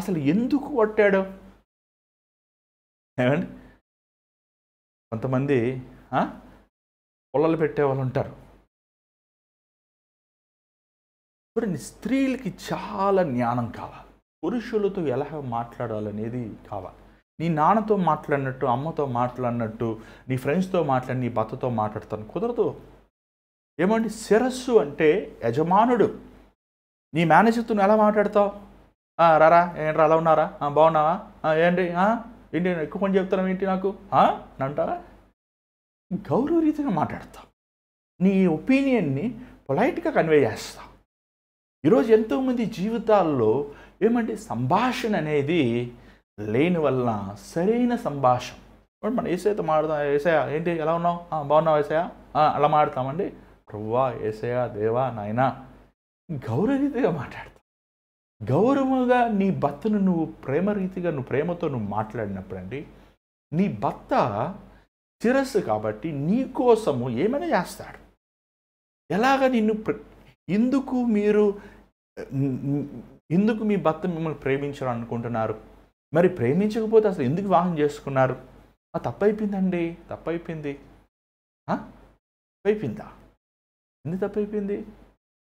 అసలు ఎందుకు కొట్టాడు? ఏమండి కొంతమంది పొలాలు పెట్టేవాళ్ళు ఉంటారు చూడండి. స్త్రీలకి చాలా జ్ఞానం కావాలి, పురుషులతో ఎలా మాట్లాడాలనేది కావాలి. నీ నాన్నతో మాట్లాడినట్టు, అమ్మతో మాట్లాడినట్టు, నీ ఫ్రెండ్స్తో మాట్లాడి నీ భర్తతో మాట్లాడతాను కుదరదు. ఏమండి శిరస్సు అంటే యజమానుడు. నీ మేనేజర్తో ఎలా మాట్లాడతావు? రారా, ఏంట్రా అలా ఉన్నారా, బాగున్నావా, ఏంటి ఏంటి ఎక్కువ పని చెప్తాను ఏంటి నాకు అంటావా? గౌరవరీతిగా మాట్లాడతావు, నీ ఒపీనియన్ని పొలైట్గా కన్వే చేస్తావు. ఈరోజు ఎంతోమంది జీవితాల్లో ఏమంటే సంభాషణ అనేది లేని వల్ల సరైన సంభాషణ. మనం ఏసైతో మాట్లాడదాం, ఏసయ్య ఏంటి ఎలా ఉన్నావు, బాగున్నావు ఏసయ్య, అలా మాట్లాడతామండి. ప్రభువా, ఏసయ్య, దేవా, నాయనా, గౌరవరీతిగా మాట్లాడతావు. గౌరవంగా నీ భర్తను నువ్వు ప్రేమరీతిగా ప్రేమతో మాట్లాడినప్పుడు అండి, నీ భర్త శిరస్సు కాబట్టి నీ కోసము ఏమైనా చేస్తాడు. ఎలాగ నిన్ను ఎందుకు మీ భర్త మిమ్మల్ని ప్రేమించారు అనుకుంటున్నారు? మరి ప్రేమించకపోతే అసలు ఎందుకు వివాహం చేసుకున్నారు? తప్పైపోయిందండి, తప్పైపోయింది. తప్పైపోయిందా? ఎందుకు తప్పైపోయింది?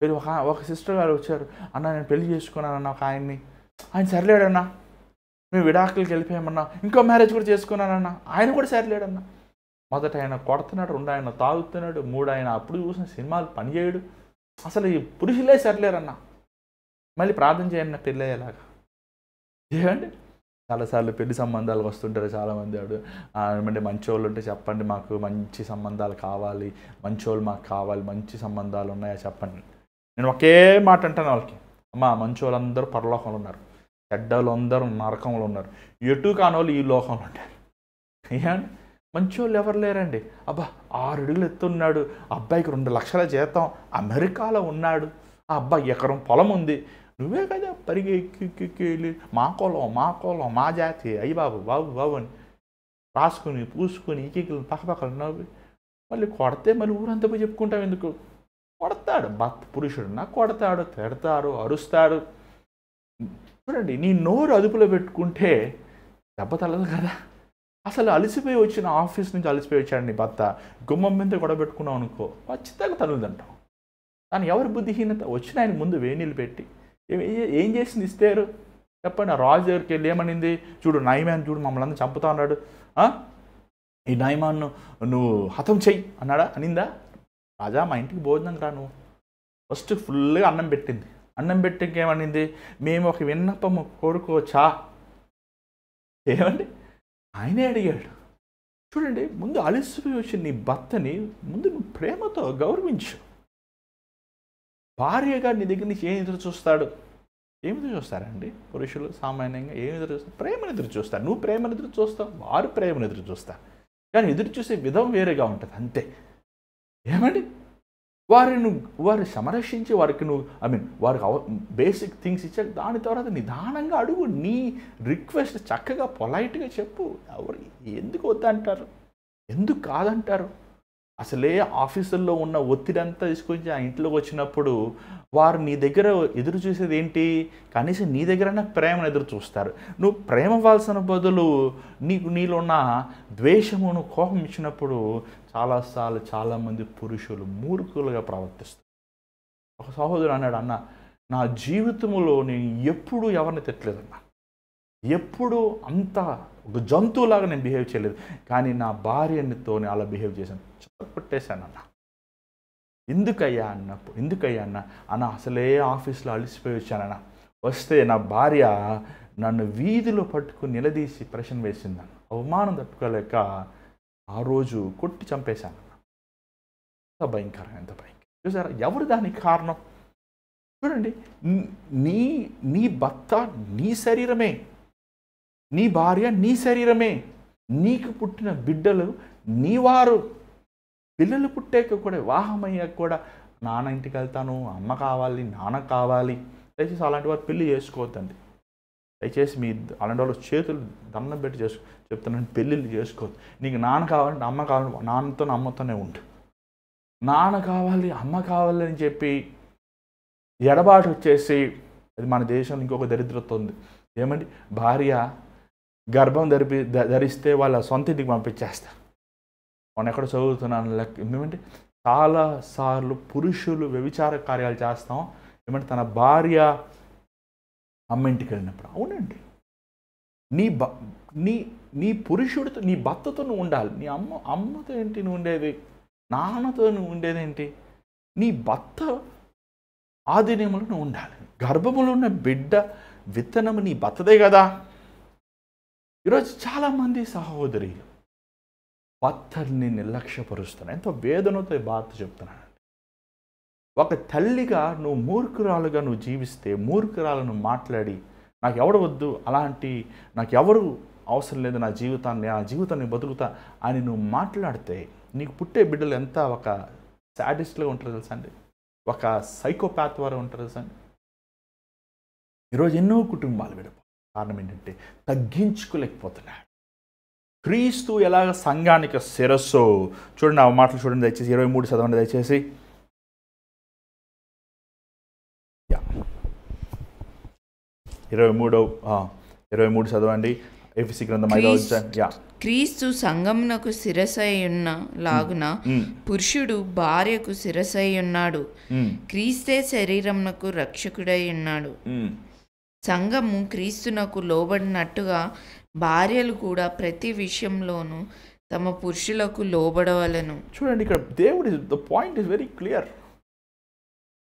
మీరు ఒక సిస్టర్ గారు వచ్చారు, అన్న నేను పెళ్లి చేసుకున్నానన్న ఒక ఆయన్ని, ఆయన సరిలేడన్నా, మేము విడాకులకి వెళ్ళిపోయామన్నా, ఇంకో మ్యారేజ్ కూడా చేసుకున్నానన్నా, ఆయన కూడా సరిలేడన్నా. మొదట ఆయన కొడుతున్నాడు, 2 ఆయన తాగుతున్నాడు, 3 ఆయన అప్పుడు చూసిన సినిమాలు పనిచేయడు, అసలు ఈ పురుషులే సరిలేరన్నా. మళ్ళీ ప్రార్థన చేయండి నా పెళ్ళి అయ్యేలాగా. ఏమండి చాలాసార్లు పెళ్లి సంబంధాలు వస్తుంటారు చాలామంది. ఏమంటే మంచోళ్ళు ఉంటే చెప్పండి, మాకు మంచి సంబంధాలు కావాలి, మంచోళ్ళు మాకు కావాలి, మంచి సంబంధాలు ఉన్నాయా చెప్పండి. నేను ఒకే మాట అంటాను వాళ్ళకి, అమ్మా మంచోళ్ళందరూ పరలోకంలో ఉన్నారు, చెడ్డోళ్ళు అందరూ నరకంలో ఉన్నారు, ఎటు కానోళ్ళు ఈ లోకంలో ఉంటారు. ఏమండి మంచోళ్ళు ఎవరు లేరండి. అబ్బా 6 అడుగులు ఎత్తున్నాడు, అబ్బాయికి 2 లక్షల జీతం, అమెరికాలో ఉన్నాడు, ఆ అబ్బాయి ఎకరం పొలం ఉంది, నువ్వే కదా పరిగి ఎక్కి మా కులం మా జాతి, అయ్యి బాబు బాబు బాబు అని రాసుకుని పూసుకొని ఈకిలు పక్కపక్కన నవ్వి మళ్ళీ కొడితే మళ్ళీ ఊరంతా పోయి చెప్పుకుంటావు ఎందుకు? కొడతాడు పురుషుడు, నాకు కొడతాడు, తిడతాడు, అరుస్తాడు. చూడండి, నీ నోరు అదుపులో పెట్టుకుంటే దెబ్బ తగలదు కదా. అసలు అలసిపోయి వచ్చిన ఆఫీస్ నుంచి అలసిపోయి వచ్చాడు నీ భర్త, గుమ్మం మీద గొడవ పెట్టుకున్నావు అనుకో, ఖచ్చితంగా తగులుదంటావు. కానీ ఎవరి బుద్ధిహీనత? వచ్చిన ఆయన ముందు వేణీళ్ళు పెట్టి ఏం చేసింది ఇస్తారు చెప్పండి. ఆ రాజు దగ్గరికి వెళ్ళి ఏమనింది? చూడు నయమాన్, చూడు మమ్మల్ని అందరూ చంపుతా అన్నాడు, ఈ నయమాన్ను నువ్వు హతం చెయ్యి అన్నాడా? అనిందా? రాజా మా ఇంటికి భోజనం రా నువ్వు. ఫస్ట్ ఫుల్గా అన్నం పెట్టింది. అన్నం పెట్టి ఇంకేమనింది? మేము ఒక విన్నపము కోరుకోవచ్చా? ఏమండి ఆయనే అడిగాడు. చూడండి, ముందు అలసిపోయి వచ్చి నీ భర్తని ముందు నువ్వు ప్రేమతో గౌరవించు. భార్యగా నీ దగ్గర నుంచి ఏం ఎదురు చూస్తాడు? ఏమి ఎదురు చూస్తారండి పురుషులు? సామాన్యంగా ఏమి ఎదురు చూస్తారు? ప్రేమను ఎదురు చూస్తారు. నువ్వు ప్రేమను ఎదురు చూస్తావు, వారు ప్రేమను ఎదురు చూస్తారు. కానీ ఎదురు చూసే విధం వేరేగా ఉంటుంది అంతే. ఏమండి వారు సంరక్షించి వారికి వారికి బేసిక్ థింగ్స్ ఇచ్చాక దాని తర్వాత నిదానంగా అడుగు, నీ రిక్వెస్ట్ చక్కగా పొలైట్గా చెప్పు. ఎవరు ఎందుకు వద్దంటారు, ఎందుకు కాదంటారు? అసలే ఆఫీసుల్లో ఉన్న ఒత్తిడంతా తీసుకొచ్చి ఆ ఇంట్లోకి వచ్చినప్పుడు వారు నీ దగ్గర ఎదురు చూసేది ఏంటి? కనీసం నీ దగ్గరైనా ప్రేమను ఎదురు చూస్తారు. నువ్వు ప్రేమ ఇవ్వాల్సిన బదులు నీలో ఉన్న ద్వేషమును, కోపం ఇచ్చినప్పుడు చాలాసార్లు చాలామంది పురుషులు మూర్ఖులుగా ప్రవర్తిస్తారు. ఒక సహోదరుడు అన్నాడు, అన్న నా జీవితంలో నేను ఎప్పుడూ ఎవరిని తిట్టలేదన్నా, ఎప్పుడు అంత ఒక జంతువులాగా నేను బిహేవ్ చేయలేదు, కానీ నా భార్యతో అలా బిహేవ్ చేశాను, కొట్టేశాను అన్న. ఎందుకయ్యా అన్న అసలే ఆఫీస్లో అలసిపోయి వచ్చానన్న, వస్తే నా భార్య నన్ను వీధిలో పట్టుకుని నిలదీసి ప్రశ్న వేసిందన్న. అవమానం తట్టుకోలేక ఆ రోజు కొట్టి చంపేశాను. ఎంత భయంకరం. చూసారా, ఎవరు దానికి కారణం? చూడండి, నీ నీ భర్త నీ శరీరమే, నీ భార్య నీ శరీరమే, నీకు పుట్టిన బిడ్డలు నీవారు. పిల్లలు పుట్టాక కూడా, వివాహమయ్యాక కూడా నాన్న ఇంటికి వెళ్తాను, అమ్మ కావాలి, నాన్న కావాలి. దయచేసి అలాంటి వారు పెళ్లి చేసుకోవద్దండి. దయచేసి మీ అలాంటి వాళ్ళు చేతులు దండం పెట్టి చెప్తున్నాను, పెళ్ళిళ్ళు చేసుకోవద్దు. నీకు నాన్న కావాలంటే అమ్మ కావాలంటే నాన్నతో అమ్మతోనే ఉండు. నాన్న కావాలి, అమ్మ కావాలి అని చెప్పి ఎడబాటు వచ్చేసి, అది మన దేశంలో ఇంకొక దరిద్రత ఉంది. ఏమండి, భార్య గర్భం ధరిస్తే వాళ్ళ సొంత ఇంటికి పంపించేస్తారు. మనం ఎక్కడ చదువుతున్నాను లెక్క. ఏమంటే చాలాసార్లు పురుషులు వ్యభిచార కార్యాలు చేస్తాం. ఏమంటే తన భార్య అమ్మ ఇంటికి వెళ్ళినప్పుడు. అవునండి, నీ పురుషుడితో, నీ భర్తతో నువ్వు ఉండాలి. నీ అమ్మతో ఏంటి నువ్వు ఉండేది? నాన్నతో నువ్వు ఉండేదేంటి? నీ భర్త ఆధీనంలో నువ్వు ఉండాలి. గర్భములో ఉన్న బిడ్డ విత్తనము నీ భర్తదే కదా. ఈరోజు చాలామంది సహోదరులు భర్తల్ని నిర్లక్ష్యపరుస్తున్నారు. ఎంతో వేదనతో ఈ బాధ చెప్తున్నాను. ఒక తల్లిగా నువ్వు మూర్ఖురాలుగా నువ్వు జీవిస్తే, మూర్ఖురాలను మాట్లాడి నాకు ఎవడు వద్దు, అలాంటి నాకు ఎవరు అవసరం లేదు, నా జీవితాన్ని బతుకుతా అని నువ్వు మాట్లాడితే నీకు పుట్టే బిడ్డలు ఎంత ఒక సాడిస్ట్గా ఉంటారు తెలుసా అండి, ఒక సైకోపాత్ వారు ఉంటారు తెలుసా అండి. ఈరోజు ఎన్నో కుటుంబాలు విడిపో. కారణం ఏంటంటే తగ్గించుకోలేకపోతున్నాడు. క్రీస్తు ఎలాగ సంఘానికి శిరస్సు. చూడండి, ఆ మాటలు చూడండి దయచేసి. 23 చదవండి దయచేసి. 23 చదవండి. ఎఫెసీ గ్రంథం 5వ అధ్యాయం. క్రీస్తు సంఘమునకు శిరసై ఉన్న లాగున పురుషుడు భార్యకు శిరసై ఉన్నాడు. క్రీస్తే శరీరమునకు రక్షకుడై ఉన్నాడు. సంఘము క్రీస్తునకు లోబడినట్టుగా భార్యలు కూడా ప్రతి విషయంలోనూ తమ పురుషులకు లోబడవలను. చూడండి, ఇక్కడ దేవుడి the point is very clear.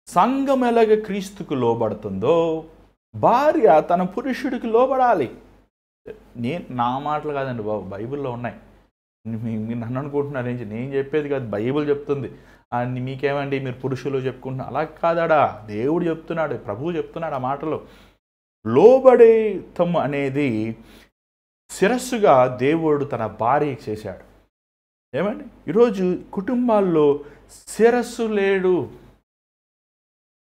సంఘం ఎలాగ క్రీస్తుకు లోబడుతుందో భార్య తన పురుషుడికి లోబడాలి. నా మాటలు కాదండి బాబు, బైబిల్లో ఉన్నాయి. మీరు నన్ను అనుకుంటున్నారు ఏంటి, నేను చెప్పేది కాదు, బైబిల్ చెప్తుంది. మీకేమండి మీరు పురుషులు చెప్పుకుంటున్నారు, అలా కాదాడా, దేవుడు చెప్తున్నాడు, ప్రభువు చెప్తున్నాడు. ఆ మాటలో లోబడేతం అనేది శిరస్సుగా దేవుడు తన భార్యకి చేశాడు. ఏమండి, ఈరోజు కుటుంబాల్లో శిరస్సు లేడు.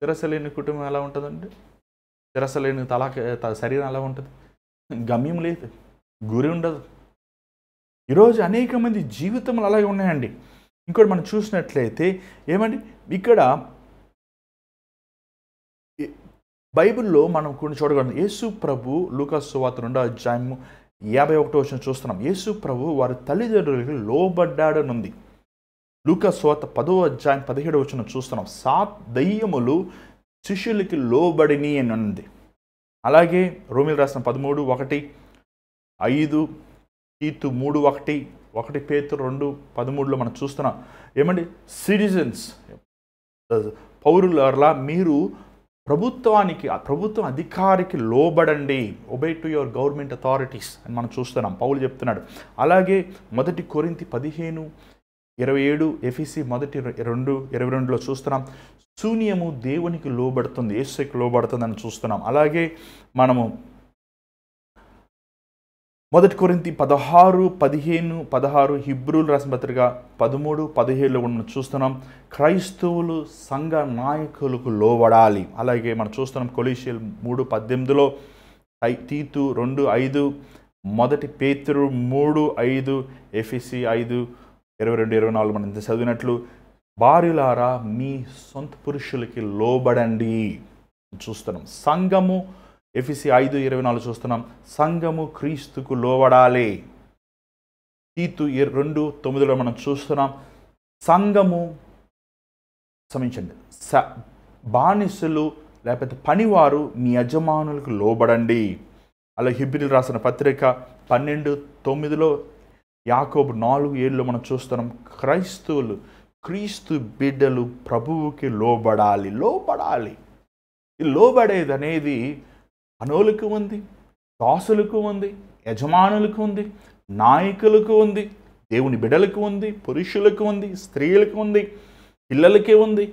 శిరస్సు లేని కుటుంబం ఎలా ఉంటుందండి? శిరస్సు లేని శరీరం ఎలా ఉంటుంది? గమ్యం లేదు, గురి ఉండదు. ఈరోజు అనేక మంది జీవితంలో అలాగే ఉన్నాయండి. ఇంకోటి మనం చూసినట్లయితే ఏమండి, ఇక్కడ బైబిల్లో మనం కొన్ని చూడగలం. యేసు ప్రభు లూకాసు సువార్త 2వ అధ్యాయము 51వ వచనం చూస్తున్నాం. యేసు ప్రభు వారి తల్లిదండ్రులకి లోబడ్డాడని ఉంది. లూకాసు సువార్త 10వ అధ్యాయం 17వ వచనం చూస్తున్నాం. 7 దయ్యములు శిష్యులకి లోబడిని అని ఉంది. అలాగే రోమిలు రాసిన 13:1, 5 తీతు 3:1, 1 పేతురు 2:13లో మనం చూస్తున్నాం. ఏమండి, సిటిజన్స్, పౌరులలా మీరు ప్రభుత్వ అధికారికి లోబడండి. Obey to your government authorities అని మనం చూస్తున్నాం, పౌలు చెప్తున్నాడు. అలాగే 1 కొరింథీ 15:27, ఎఫెసీ 1:2-22లో చూస్తున్నాం. శూన్యము దేవునికి లోబడుతుంది, యేసుకి లోబడుతుంది అని చూస్తున్నాం. అలాగే మనము 1 కొరింథీ 16:15-16, హిబ్రూలు రాసిన పత్రిక 13:17లో మనం చూస్తున్నాం. క్రైస్తవులు సంఘ నాయకులకు లోబడాలి. అలాగే మనం చూస్తున్నాం కొలీషియలు 3:18లో, తీతు 2:5, 1 పేతురు 3:5, ఎఫెసీ 5:22-24 మనం చదివినట్లు భార్యలారా మీ సొంత పురుషులకి లోబడండి చూస్తున్నాం. సంఘము ఎఫెసీ 5:24 చూస్తున్నాం. సంఘము క్రీస్తుకు లోబడాలి. తీతు 2:9లో మనం చూస్తున్నాం. సంఘము క్షమించండి, బానిసలు లేకపోతే పనివారు మీ యజమానులకు లోబడండి. అలా హిబ్రీలు రాసిన పత్రిక 12:9లో, యాకోబు 4:7లో మనం చూస్తున్నాం. క్రైస్తవులు, క్రీస్తు బిడ్డలు ప్రభువుకి లోబడాలి. ఈ లోబడేది అనేది పనులకు ఉంది, దాసులకు ఉంది, యజమానులకు ఉంది, నాయకులకు ఉంది, దేవుని బిడ్డలకు ఉంది, పురుషులకు ఉంది, స్త్రీలకు ఉంది, పిల్లలకే ఉంది.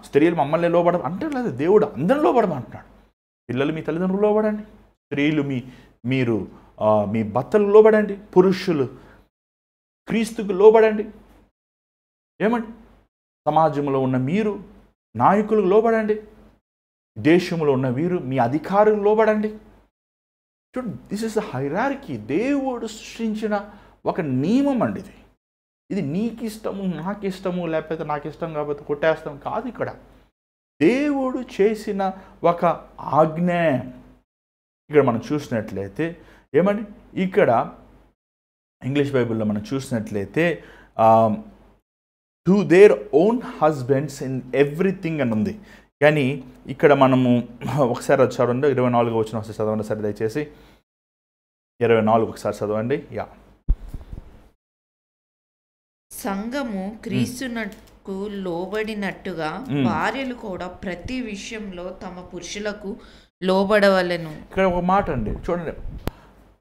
స్త్రీలు మమ్మల్ని లోబడ అంటే లేదు, దేవుడు అందరిని లోబడమంటున్నాడు. పిల్లలు మీ తల్లిదండ్రులు లోబడండి, స్త్రీలు మీరు మీ భర్తలు లోబడండి, పురుషులు క్రీస్తుకు లోబడండి. ఏమండి, సమాజంలో ఉన్న మీరు నాయకులకు లోబడండి, దేశంలో ఉన్న వీరు మీ అధికారులకు లోబడండి. చూడండి, దిస్ ఇస్ అ హైరార్కీ. దేవుడు సృష్టించిన ఒక నియమం అండి ఇది. ఇది నీకు ఇష్టము, నాకు ఇష్టము, లేకపోతే నాకు ఇష్టం కాకపోతే కొట్టేస్తాం కాదు. ఇక్కడ దేవుడు చేసిన ఒక ఆజ్ఞ. ఇక్కడ మనం చూసినట్లయితే ఏమండి, ఇక్కడ ఇంగ్లీష్ బైబిల్లో మనం చూసినట్లయితే to their own husbands in everything అని ఉంది. కానీ ఇక్కడ మనము ఒకసారి చదవండి, 24 వచనం ఒకసారి చదవండి సరే దయచేసి. 24 ఒకసారి చదవండి. సంఘము క్రీస్తునకు లోబడినట్టుగా భార్యలు కూడా ప్రతి విషయంలో తమ పురుషులకు లోబడవలెను. ఇక్కడ ఒక మాట అండి, చూడండి,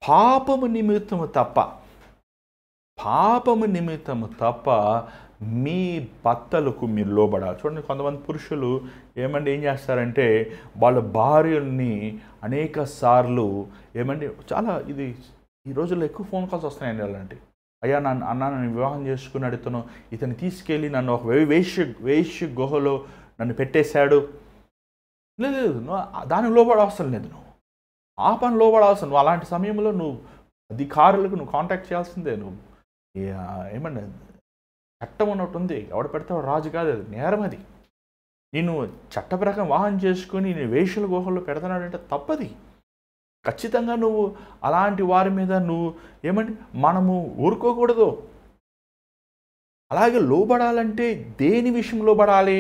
పాపము నిమిత్తము తప్ప మీ భర్తలకు మీరు లోబడాలి. చూడండి, కొంతమంది పురుషులు ఏం చేస్తారంటే వాళ్ళ భార్యల్ని అనేక సార్లు చాలా ఇది ఈ రోజుల్లో ఎక్కువ ఫోన్ కాల్స్ వస్తున్నాయండి. అలాంటి అయ్యా నన్ను వివాహం చేసుకున్నాడు, ఇతను తీసుకెళ్ళి నన్ను ఒక వేశ్య గుహలో నన్ను పెట్టేశాడు. లేదు, దానికి లోబడవసరం లేదు, నువ్వు ఆ పని లోబడవసరం. నువ్వు అలాంటి సమయంలో నువ్వు అధికారులకు నువ్వు కాంటాక్ట్ చేయాల్సిందే. నువ్వు చట్టం ఉన్నట్టు ఉంది, ఎవడు పెడితే రాజు కాదు, అది నేరం. అది నేను చట్ట ప్రకారం వాహనం చేసుకుని నేను వేషల గుహల్లో పెడతానంటే తప్పది. ఖచ్చితంగా నువ్వు అలాంటి వారి మీద నువ్వు మనము ఊరుకోకూడదు. అలాగే లోబడాలంటే దేని విషయం లోబడాలి?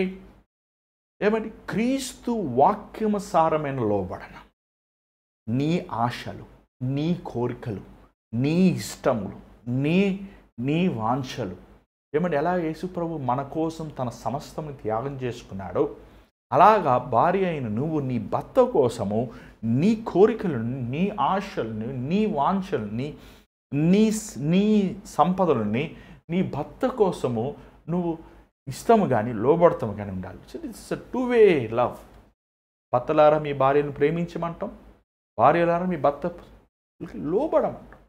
క్రీస్తు వాక్యమసారమైన లోబడన. నీ ఆశలు, నీ కోరికలు, నీ ఇష్టములు, నీ వాంఛలు ఎలా యేసు ప్రభు మన కోసం తన సమస్తము త్యాగం చేసుకున్నాడో అలాగా భార్య అయిన నువ్వు నీ భర్త కోసము నీ కోరికలను, నీ ఆశలను, నీ వాంఛల్ని, నీ సంపదలని నీ భర్త కోసము నువ్వు ఇష్టము కానీ లోబడతాము కానీ ఉండాలి. It's a two way love. భర్తలారా మీ భార్యను ప్రేమించమంటాం, భార్యలారా మీ భర్త లోబడమంటాం.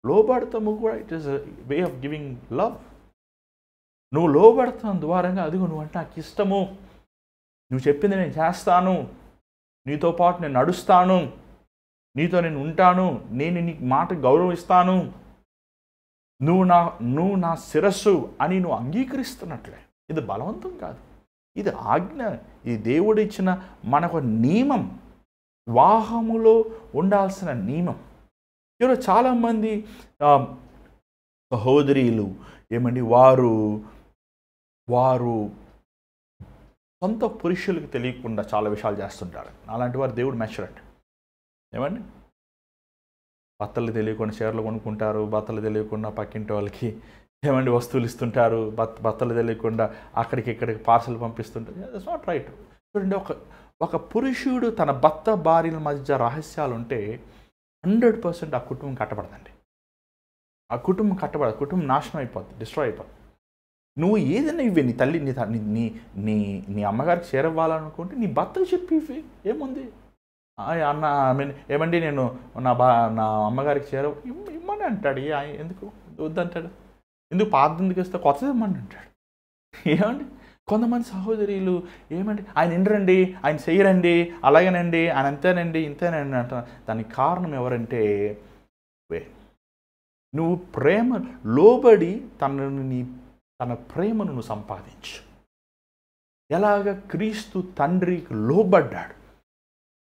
లోబడతాము కూడా it is a way of giving love. నువ్వు లోబడతాం ద్వారంగా అదిగో నువ్వంటే నాకు ఇష్టము, నువ్వు చెప్పింది నేను చేస్తాను, నీతో పాటు నేను నడుస్తాను, నీతో నేను ఉంటాను, నేను నీ మాట గౌరవిస్తాను, నువ్వు నా శిరస్సు అని నువ్వు అంగీకరిస్తున్నట్లే. ఇది బలవంతం కాదు, ఇది ఆజ్ఞ. ఇది దేవుడు ఇచ్చిన మనకు నియమం, వివాహములో ఉండాల్సిన నియమం. ఈరోజు చాలామంది సహోదరీలు వారు సొంత పురుషులకు తెలియకుండా చాలా విషయాలు చేస్తుంటారు. అలాంటి వారు దేవుడు మెచ్చరండి. భర్తలు తెలియకుండా చీరలు కొనుక్కుంటారు, భర్తలు తెలియకుండా పక్కింటి వాళ్ళకి వస్తువులు ఇస్తుంటారు, భర్తలు తెలియకుండా అక్కడికి ఇక్కడికి పార్సల్ పంపిస్తుంటారు. That's not right. చూడండి, ఒక పురుషుడు తన భర్త భార్యల మధ్య రహస్యాలు ఉంటే 100% ఆ కుటుంబం కట్టబడదండి. ఆ కుటుంబం కట్టబడదు, కుటుంబం నాశనం అయిపోద్ది, డిస్ట్రాయ్ అయిపోద్ది. నువ్వు ఏదైనా ఇవ్వి, నీ తల్లి నీ అమ్మగారికి చేరవ్వాలనుకుంటే నీ భర్తకు చెప్పి ఇవ్వి, ఏముంది? అన్న నేను నా అమ్మగారికి ఇమ్మని అంటాడు. ఎందుకు వద్దంటాడు? ఎందుకు పాత ఎందుకు ఇస్తే కొత్తది ఇమ్మని అంటాడు. కొంతమంది సహోదరులు ఆయన వినరండి, ఆయన చెయ్యరండి, అలాగేనండి, ఆయన అంతేనండి, ఇంతేనండి అంటారు. దానికి కారణం ఎవరంటే నువ్వు ప్రేమ లోబడి తన ప్రేమను నువ్వు సంపాదించు. ఎలాగ క్రీస్తు తండ్రికి లోబడ్డాడు.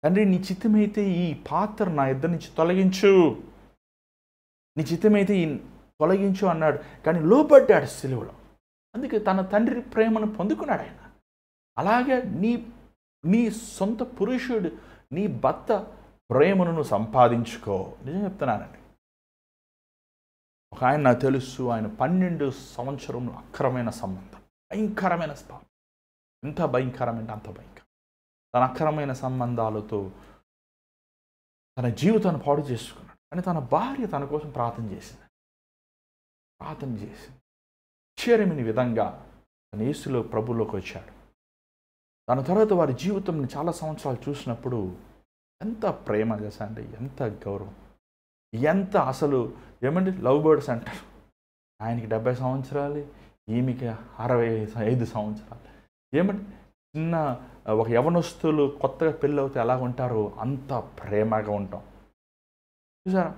తండ్రి, నీ చిత్తమైతే ఈ పాత్ర నా ఇద్దరి నుంచి తొలగించు, నీ చిత్తమైతే ఈ తొలగించు అన్నాడు. కానీ లోబడ్డాడు సిలువలో. అందుకే తన తండ్రి ప్రేమను పొందుకున్నాడు ఆయన. అలాగే నీ సొంత పురుషుడు, నీ భర్త ప్రేమను నువ్వు సంపాదించుకో. నిజం చెప్తున్నానండి. ఒక ఆయన నాకు తెలుసు, ఆయన 12 సంవత్సరములు అక్రమైన సంబంధం, భయంకరమైన స్పాం. ఎంత భయంకరమైన అంత భయంకరం. తన అక్రమైన సంబంధాలతో తన జీవితాన్ని పాడు చేసుకున్నాడు. కానీ తన భార్య తన కోసం ప్రార్థన చేసింది. ఆశ్చర్యమైన విధంగా తన యేసులో ప్రభులోకి వచ్చాడు. దాని తర్వాత వారి జీవితంని చాలా సంవత్సరాలు చూసినప్పుడు ఎంత ప్రేమ తెలుసా అండి, ఎంత గౌరవం, ఎంత అసలు ఏమండి లవ్ బర్డ్స్ అంటారు. ఆయనకి 70 సంవత్సరాలు, ఈమెకి 65 సంవత్సరాలు. ఏమండి చిన్న ఒక యవనస్తులు కొత్తగా పెళ్ళి అవుతే ఎలా ఉంటారో అంత ప్రేమగా ఉంటాం. చూసారా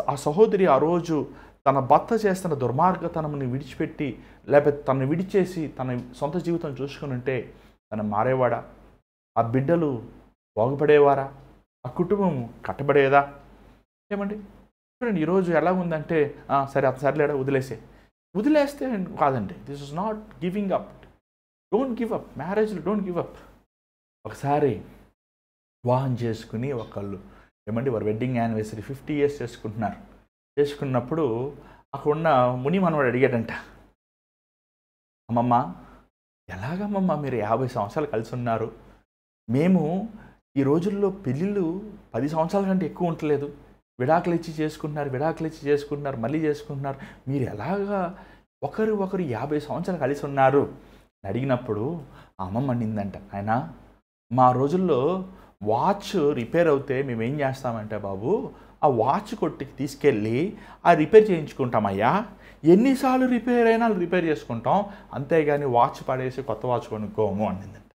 ఆ సహోదరి ఆ రోజు తన భర్త చేస్తున్న దుర్మార్గతనంని విడిచిపెట్టి లేకపోతే తనను విడిచేసి తన సొంత జీవితం చూసుకుని ఉంటే తను మారేవాడా? ఆ బిడ్డలు బాగుపడేవారా? ఆ కుటుంబం కట్టబడేదా? ఏమండి చూడండి ఈరోజు ఎలా ఉందంటే సరే అంత సరిలేడా వదిలేస్తే కాదండి. This is not giving up. Don't give up. మ్యారేజ్లో డోంట్ గివ్ అప్. ఒకసారి వివాహం చేసుకుని ఒకళ్ళు ఏమండి వారు వెడ్డింగ్ యానివర్సరీ 50 years చేసుకున్నప్పుడు అక్కడ ఉన్న ముని మనవాడు అడిగాడంట, అమ్మమ్మ ఎలాగమ్మమ్మ మీరు 50 సంవత్సరాలు కలిసి ఉన్నారు, మేము ఈ రోజుల్లో పెళ్ళిళ్ళు 10 సంవత్సరాల కంటే ఎక్కువ ఉండలేదు, విడాకులు ఇచ్చి చేసుకుంటున్నారు మళ్ళీ చేసుకుంటున్నారు, మీరు ఎలాగా ఒకరు 50 సంవత్సరాలు కలిసి ఉన్నారు అని అడిగినప్పుడు ఆ అమ్మమ్మ అనిందంట, ఆయన మా రోజుల్లో వాచ్ రిపేర్ అవుతే మేము ఏం చేస్తామంటే బాబు ఆ వాచ్ కొట్టుకి తీసుకెళ్ళి ఆ రిపేర్ చేయించుకుంటామయ్యా, ఎన్నిసార్లు రిపేర్ అయినా రిపేర్ చేసుకుంటాం, అంతేగాని వాచ్ పడేసి కొత్త వాచ్ కొనుక్కోము అనిందంట.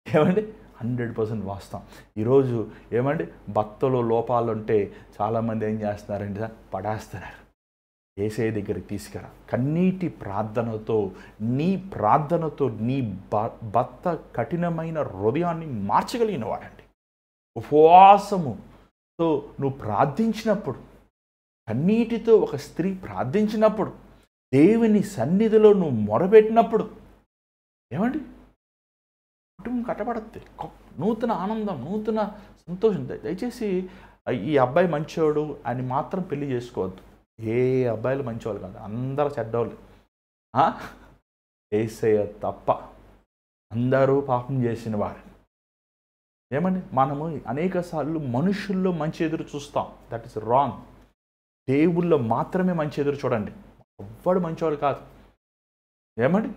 ఏమండి 100% వాస్తవం. ఈరోజు ఏమండి భర్తలో లోపాలు ఉంటే చాలామంది ఏం చేస్తున్నారంటే పడేస్తున్నారు. యేసయ్య దగ్గరికి తీసుకురా, కన్నీటి ప్రార్థనతో నీ భర్త కఠినమైన హృదయాన్ని మార్చగలిగిన వాడండి. ఉపవాసముతో నువ్వు ప్రార్థించినప్పుడు, కన్నీటితో ఒక స్త్రీ ప్రార్థించినప్పుడు, దేవుని సన్నిధిలో నువ్వు మొరబెట్టినప్పుడు ఏమండి కుటుంబం కట్టబడుద్ది. నూతన ఆనందం, నూతన సంతోషం. దయచేసి ఈ అబ్బాయి మంచోడు అని మాత్రం పెళ్లి చేసుకోవద్దు. ఏ అబ్బాయిలు మంచివాళ్ళు కాదు, అందరూ చెడ్డవాళ్ళు. యేసయ్య తప్ప అందరూ పాపం చేసిన వారు. ఏమండి మనము అనేక సార్లు మనుషుల్లో మంచి ఎదురు చూస్తాం. That is wrong. దేవుళ్ళో మాత్రమే మంచి ఎదురు చూడండి. ఎవ్వడు మంచివాడు కాదు. ఏమండి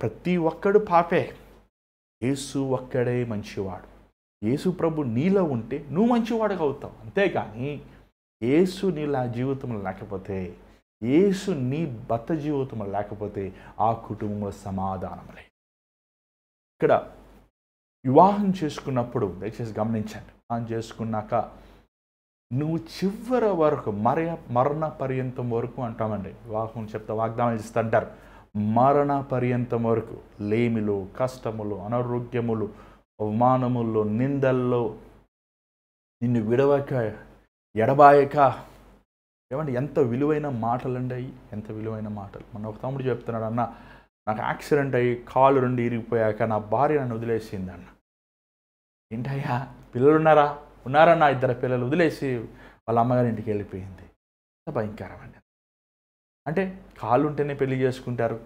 ప్రతి ఒక్కడు పాపే. యేసు ఒక్కడే మంచివాడు. యేసు ప్రభు నీలో ఉంటే నువ్వు మంచివాడుగా అవుతావు. అంతేగాని యేసు నీలా జీవితంలో లేకపోతే, యేసు నీ భర్త జీవితంలో లేకపోతే ఆ కుటుంబంలో సమాధానం లేదు. ఇక్కడ వివాహం చేసుకున్నప్పుడు దయచేసి గమనించండి, వివాహం చేసుకున్నాక నువ్వు చివరి వరకు మరణ పర్యంతం వరకు అంటామండి. వివాహం చెప్తా వాగ్దానం ఇస్తుంటారు. మరణ పర్యంతం వరకు లేమిలో, కష్టములు, అనారోగ్యములు, అవమానముల్లో, నిందల్లో నిన్ను విడవక ఎడబాయక. ఏమంటే ఎంత విలువైన మాటలు అండి అవి, ఎంత విలువైన మాటలు. మన ఒక తమ్ముడు చెప్తున్నాడు, అన్న నాకు యాక్సిడెంట్ అయ్యి కాలు 2 ఇరిగిపోయాక నా భార్య నన్ను వదిలేసింది అన్న. ఏంటయ్యా పిల్లలు ఉన్నారన్న 2 పిల్లలు వదిలేసి వాళ్ళ అమ్మగారి ఇంటికి వెళ్ళిపోయింది. భయంకరం అండి. అంటే కాళ్ళు ఉంటేనే పెళ్లి చేసుకుంటారు.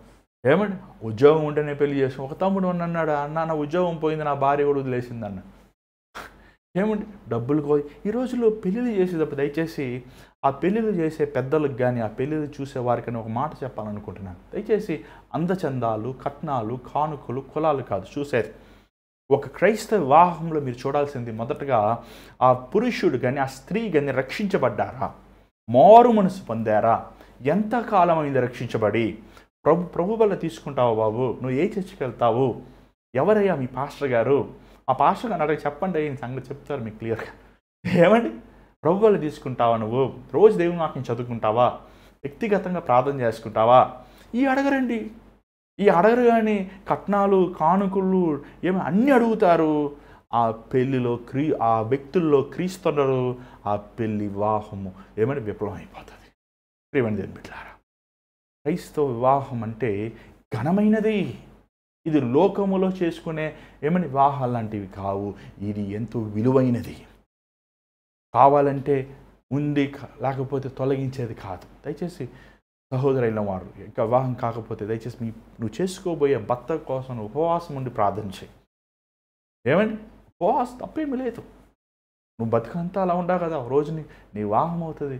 ఏమండి ఉద్యోగం ఉంటేనే పెళ్లి చేసుకుంటారు. ఒక తమ్ముడు అన్నాడు, అన్న నా ఉద్యోగం పోయింది, నా భార్య కూడా వదిలేసింది అన్న. ఏమండి డబ్బులు ఈ రోజుల్లో పెళ్ళిళ్ళు చేసేటప్పుడు దయచేసి ఆ పెళ్ళిళ్ళు చేసే పెద్దలకు కానీ ఆ పెళ్ళిళ్ళు చూసే వారికని ఒక మాట చెప్పాలనుకుంటున్నాను. దయచేసి అందచందాలు, కట్నాలు, కానుకలు, కులాలు కాదు చూసేది. ఒక క్రైస్తవ వివాహంలో మీరు చూడాల్సింది మొదటగా ఆ పురుషుడు కానీ ఆ స్త్రీ కానీ రక్షించబడ్డారా, మారు మనసు పొందారా, ఎంతకాలం అయింది రక్షించబడి. ప్రభు వల్ల తీసుకుంటావు బాబు, నువ్వు ఏ చర్చికి వెళ్తావు, ఎవరయ్యా మీ పాస్టర్ గారు, ఆ పాస్టర్ గారు అడిగి చెప్పండి అయ్యి సంగతి చెప్తారు మీకు క్లియర్గా. ఏమండి ప్రభు వల్ల తీసుకుంటావా, నువ్వు రోజు దేవుని వాక్యం చదువుకుంటావా, వ్యక్తిగతంగా ప్రార్థన చేసుకుంటావా, ఈ అడగరు కానీ కట్నాలు, కానుకలు ఏమి అన్నీ అడుగుతారు. ఆ పెళ్ళిలో ఆ వ్యక్తుల్లో క్రీస్తున్నారు. ఆ పెళ్ళి వివాహము ఏమంటే విఫలం అయిపోతుంది. ప్రియమైన దేవుని బిడ్డలారా, క్రైస్తవ వివాహం అంటే ఘనమైనది. ఇది లోకములో చేసుకునే ఏమని వివాహాలు లాంటివి కావు. ఇది ఎంతో విలువైనది. కావాలంటే ఉంది లేకపోతే తొలగించేది కాదు. దయచేసి సహోదరులైన వారు ఇంకా వివాహం కాకపోతే దయచేసి నువ్వు చేసుకోబోయే భర్త కోసం ఉపవాసం ఉండి ప్రార్థన చేయి. ఏమండి ఉపవాసం తప్పేమీ లేదు. నువ్వు బతుకంతా అలా ఉండవు కదా, రోజుని నీ వివాహం అవుతుంది.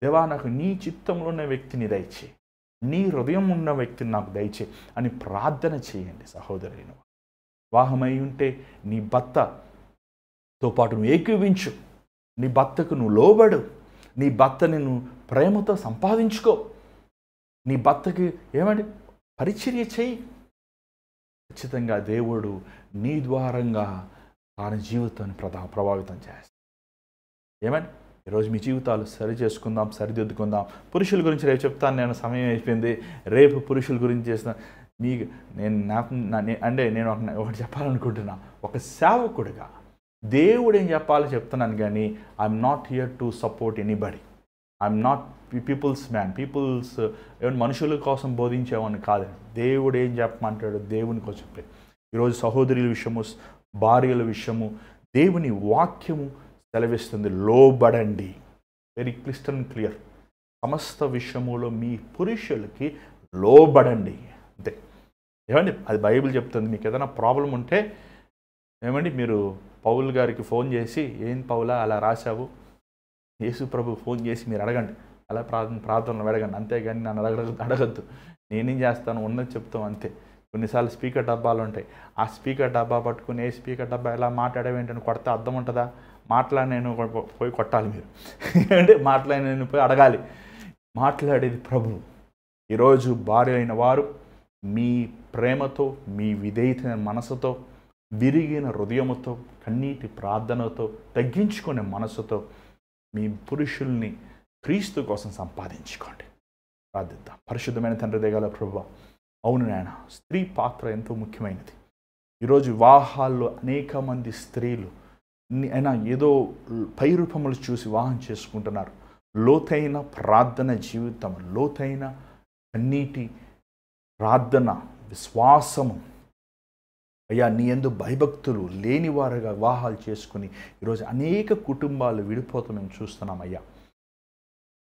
దేవా నాకు నీ చిత్తంలో ఉన్న వ్యక్తిని దయచేయి. నీ హృదయం ఉన్న వ్యక్తిని నాకు దయచే అని ప్రార్థన చేయండి. సహోదరుని వివాహమై ఉంటే నీ భర్తతో పాటు నువ్వు ఏకీవించు, నీ భర్తకు నువ్వు లోబడు, నీ భర్తని నువ్వు ప్రేమతో సంపాదించుకో, నీ భర్తకి ఏమంటే పరిచర్య చేయి. ఖచ్చితంగా దేవుడు నీ ద్వారంగా ఆయన జీవితాన్ని ప్రభావితం చేస్తాడు. ఏమండి ఈరోజు మీ జీవితాలు సరి చేసుకుందాం, సరిదిద్దుకుందాం. పురుషుల గురించి రేపు చెప్తాను, నేను సమయం అయిపోయింది. రేపు పురుషుల గురించి చేసిన మీకు నేను ఒకటి చెప్పాలనుకుంటున్నా. ఒక సేవకుడిగా దేవుడు ఏం చెప్పాలో చెప్తున్నాను, కానీ I'm not here to support anybody. I'm not peoples man. ఏమైనా మనుషుల కోసం బోధించేవాడిని కాదు. దేవుడు ఏం చెప్పమంటాడు దేవుని కోసం చెప్పే. ఈరోజు సహోదరుల విషయము, భార్యల విషయము దేవుని వాక్యము సెలవిస్తుంది, లోబడండి. Very crystal and clear. సమస్త విషయములో మీ పురుషులకి లోబడండి, అంతే. ఏమండి అది బైబిల్ చెప్తుంది. మీకు ఏదైనా ప్రాబ్లం ఉంటే ఏమండి మీరు పౌలు గారికి ఫోన్ చేసి, ఏం పౌలా అలా రాశావు, యేసు ప్రభు ఫోన్ చేసి మీరు అడగండి, అలా ప్రార్థనలు అడగండి. అంతేగాని నన్ను అడగద్దు. నేనేం చేస్తాను ఉన్నది చెప్తాం అంతే. కొన్నిసార్లు స్పీకర్ డబ్బాలు ఉంటాయి. ఆ స్పీకర్ డబ్బా పట్టుకుని ఏ స్పీకర్ డబ్బా ఎలా మాట్లాడేవేంటని కొడితే అర్థం ఉంటుందా? నేను పోయి కొట్టాలి మీరు అంటే నేను పోయి అడగాలి. మాట్లాడేది ప్రభువు. ఈరోజు భార్య అయిన వారు మీ ప్రేమతో, మీ విధేయత మనసుతో, విరిగిన హృదయముతో, కన్నీటి ప్రార్థనతో, తగ్గించుకునే మనసుతో మీ పురుషుల్ని క్రీస్తు కోసం సంపాదించుకోండి. ప్రార్థిద్దాం. పరిశుద్ధమైన తండ్రి దయగల ప్రభువా, అవును నాయన, స్త్రీ పాత్ర ఎంతో ముఖ్యమైనది. ఈరోజు వివాహాల్లో అనేక మంది స్త్రీలు అయినా ఏదో పై రూపములు చూసి వివాహం చేసుకుంటున్నారు. లోతైన ప్రార్థన జీవితం, లోతైన కన్నీటి ప్రార్థన, విశ్వాసము, అయ్యా నీ యందు భయభక్తులు లేనివారుగా వివాహాలు చేసుకుని ఈరోజు అనేక కుటుంబాలు విడిపోతూ మేము చూస్తున్నాం. అయ్యా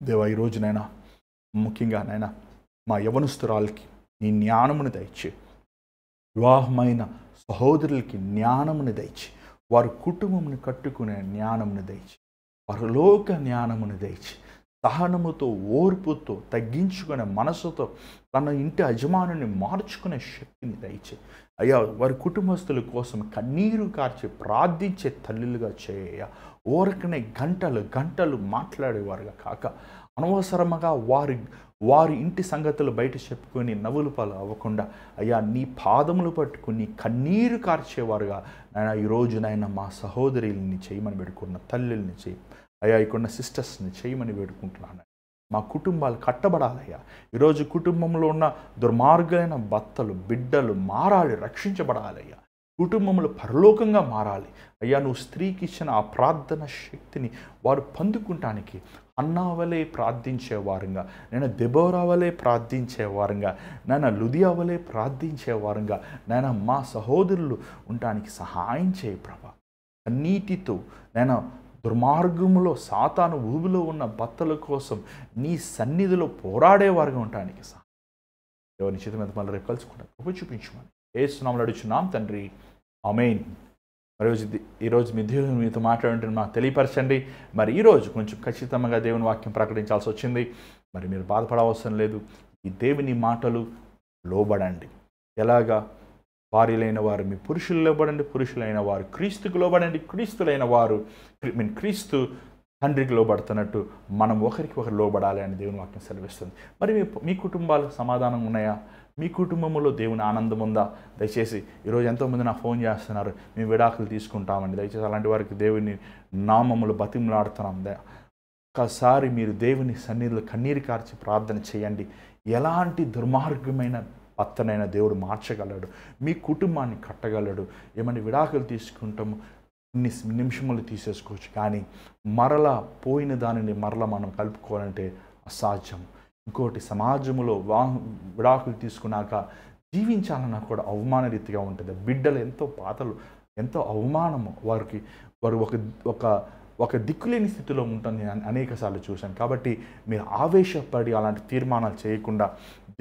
దేవా, ఈరోజునైనా ముఖ్యంగా నైనా మా యవనస్తురాలకి నీ జ్ఞానమును దయచి, వివాహమైన సహోదరులకి జ్ఞానమును దయచి, వారి కుటుంబమును కట్టుకునే జ్ఞానమును దయచి, పరలోక జ్ఞానమును దయచి, సహనముతో, ఓర్పుతో, తగ్గించుకునే మనసుతో తన ఇంటి యజమానుని మార్చుకునే శక్తిని దయచి, అయ్యా వారి కుటుంబస్తుల కోసం కన్నీరు కార్చి ప్రార్థించే తల్లులుగా చేయ. ఊరకనే గంటలు గంటలు మాట్లాడేవారుగా కాక, అనవసరముగా వారి ఇంటి సంగతులు బయట చెప్పుకొని నవ్వులు పాలు అవ్వకుండా, అయ్యా నీ పాదములు పట్టుకుని కన్నీరు కార్చేవారుగా నాయన ఈరోజు నాయన మా సహోదరుల్ని చేయమని వేడుకున్న తల్లుల్ని చేయి, అయ్యా ఇక్కడున్న సిస్టర్స్ని చేయమని వేడుకుంటున్నాను. మా కుటుంబాలు కట్టబడాలయ్యా. ఈరోజు కుటుంబంలో ఉన్న దుర్మార్గులైన భర్తలు, బిడ్డలు మారాలి, రక్షించబడాలయ్యా. కుటుంబములు పరలోకంగా మారాలి అయ్యా. నువ్వు స్త్రీకి ఇచ్చిన ఆ ప్రార్థన శక్తిని వారు పొందుకుంటానికి అన్నావలే ప్రార్థించేవారుగా, నేను దెబోరావలే ప్రార్థించేవారుగా, నేను లుదియావలే ప్రార్థించేవారుగా, నేను మా సహోదరులు ఉండటానికి సహాయం చేయి ప్రభా. నీటితో నేను దుర్మార్గములో సాతాను ఊబిలో ఉన్న భర్తల కోసం నీ సన్నిధిలో పోరాడేవారుగా ఉండటానికి సహాయం. ఎవరి చేతి మీద మళ్ళీ రేపు కలుసుకుంటాను. కృప చూపించమని యేసునామములో అడుగుచున్నాం తండ్రి, ఆమేన్. ఈరోజు మీ దేవుని మీతో మాట్లాడుంటే మాకు తెలియపరచండి. మరి ఈరోజు కొంచెం ఖచ్చితంగా దేవుని వాక్యం ప్రకటించాల్సి వచ్చింది. మరి మీరు బాధపడవసరం లేదు. ఈ దేవుని మాటలు లోబడండి. ఎలాగా? భార్యలైన వారు మీ పురుషులు లోబడండి, పురుషులైన వారు క్రీస్తుకు లోబడండి, క్రీస్తులైన వారు క్రీస్తు తండ్రికి లోబడుతున్నట్టు మనం ఒకరికి ఒకరు లోబడాలి అని దేవుని వాక్యం సెలవిస్తుంది. మరి మీ కుటుంబాలు సమాధానం ఉన్నాయా? మీ కుటుంబంలో దేవుని ఆనందం ఉందా? దయచేసి ఈరోజు ఎంతోమంది నాకు ఫోన్ చేస్తున్నారు, మేము విడాకులు తీసుకుంటామండి. దయచేసి అలాంటి వారికి దేవుని నామములు బతిమలాడుతున్నాం. ఒక్కసారి మీరు దేవుని సన్నిధిలో కన్నీరు కార్చి ప్రార్థన చేయండి. ఎలాంటి దుర్మార్గమైన భర్తనైనా దేవుడు మార్చగలడు, మీ కుటుంబాన్ని కట్టగలడు. ఏమని విడాకులు తీసుకుంటాము, కొన్ని నిమిషములు తీసేసుకోవచ్చు, కానీ మరలా పోయిన దానిని మరలా మనం కలుపుకోవాలంటే అసాధ్యం. ఇంకోటి, సమాజంలో విడాకులు తీసుకున్నాక జీవించాలన్నా కూడా అవమాన రీతిగా ఉంటుంది. బిడ్డలు ఎంతో బాధలు, ఎంతో అవమానము, వారు ఒక దిక్కులేని స్థితిలో ఉంటుంది అనేక సార్లు చూశాను. కాబట్టి మీరు ఆవేశపడి అలాంటి తీర్మానాలు చేయకుండా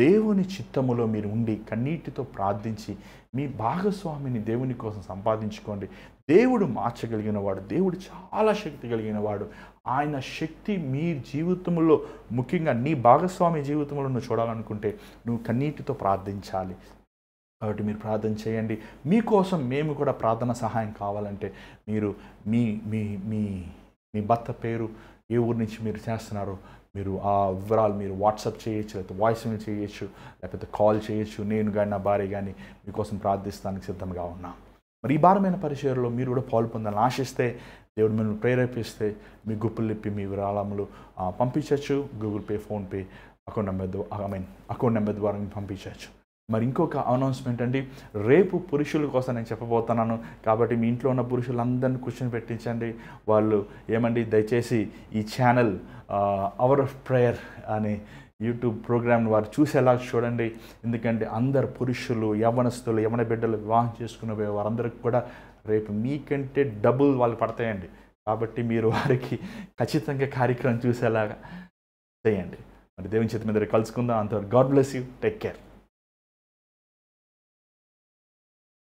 దేవుని చిత్తములో మీరు ఉండి కన్నీటితో ప్రార్థించి మీ భాగస్వామిని దేవుని కోసం సంపాదించుకోండి. దేవుడు మార్చగలిగిన వాడు, దేవుడు చాలా శక్తి కలిగిన వాడు. ఆయన శక్తి మీ జీవితంలో, ముఖ్యంగా నీ భాగస్వామి జీవితంలో నువ్వు చూడాలనుకుంటే నువ్వు కన్నీటితో ప్రార్థించాలి. కాబట్టి మీరు ప్రార్థన చేయండి. మీకోసం మేము కూడా ప్రార్థన సహాయం కావాలంటే మీరు మీ మీ మీ మీ భర్త పేరు, ఏ ఊరు నుంచి మీరు చేస్తున్నారో మీరు ఆ వివరాలు మీరు వాట్సాప్ చేయొచ్చు, లేకపోతే వాయిస్ మెయిల్ చేయొచ్చు, లేకపోతే కాల్ చేయొచ్చు. నేను కానీ నా భార్య కానీ మీకోసం ప్రార్థిస్తానికి సిద్ధంగా ఉన్నా. మరి ఈ భారమైన పరిచర్యలో మీరు కూడా పాలు పొందాలని ఆశిస్తే, దేవుడు మిమ్మల్ని ప్రేరేపిస్తే మీ గుప్పులు ఇప్పి మీ విరాళములు పంపించవచ్చు. Google pay, PhonePe account number ద్వారా పంపించవచ్చు. మరి ఇంకొక అనౌన్స్మెంట్ అండి, రేపు పురుషుల కోసం నేను చెప్పబోతున్నాను. కాబట్టి మీ ఇంట్లో ఉన్న పురుషులందరినీ కూర్చొని పెట్టించండి. వాళ్ళు ఏమండి, దయచేసి ఈ ఛానల్ అవర్ ఆఫ్ ప్రేయర్ అనే యూట్యూబ్ ప్రోగ్రామ్ని వారు చూసేలా చూడండి. ఎందుకంటే అందరు పురుషులు, యవ్వనస్తులు, యవ్వన బిడ్డలు వివాహం చేసుకునే వారందరికీ కూడా రేపు మీకంటే డబుల్ వాళ్ళు పడతాయండి. కాబట్టి మీరు వారికి ఖచ్చితంగా కార్యక్రమం చూసేలాగా చేయండి. మరి దేవుని చేతి మీద కలుసుకుందాం. అంతవరకు God bless you. Take care.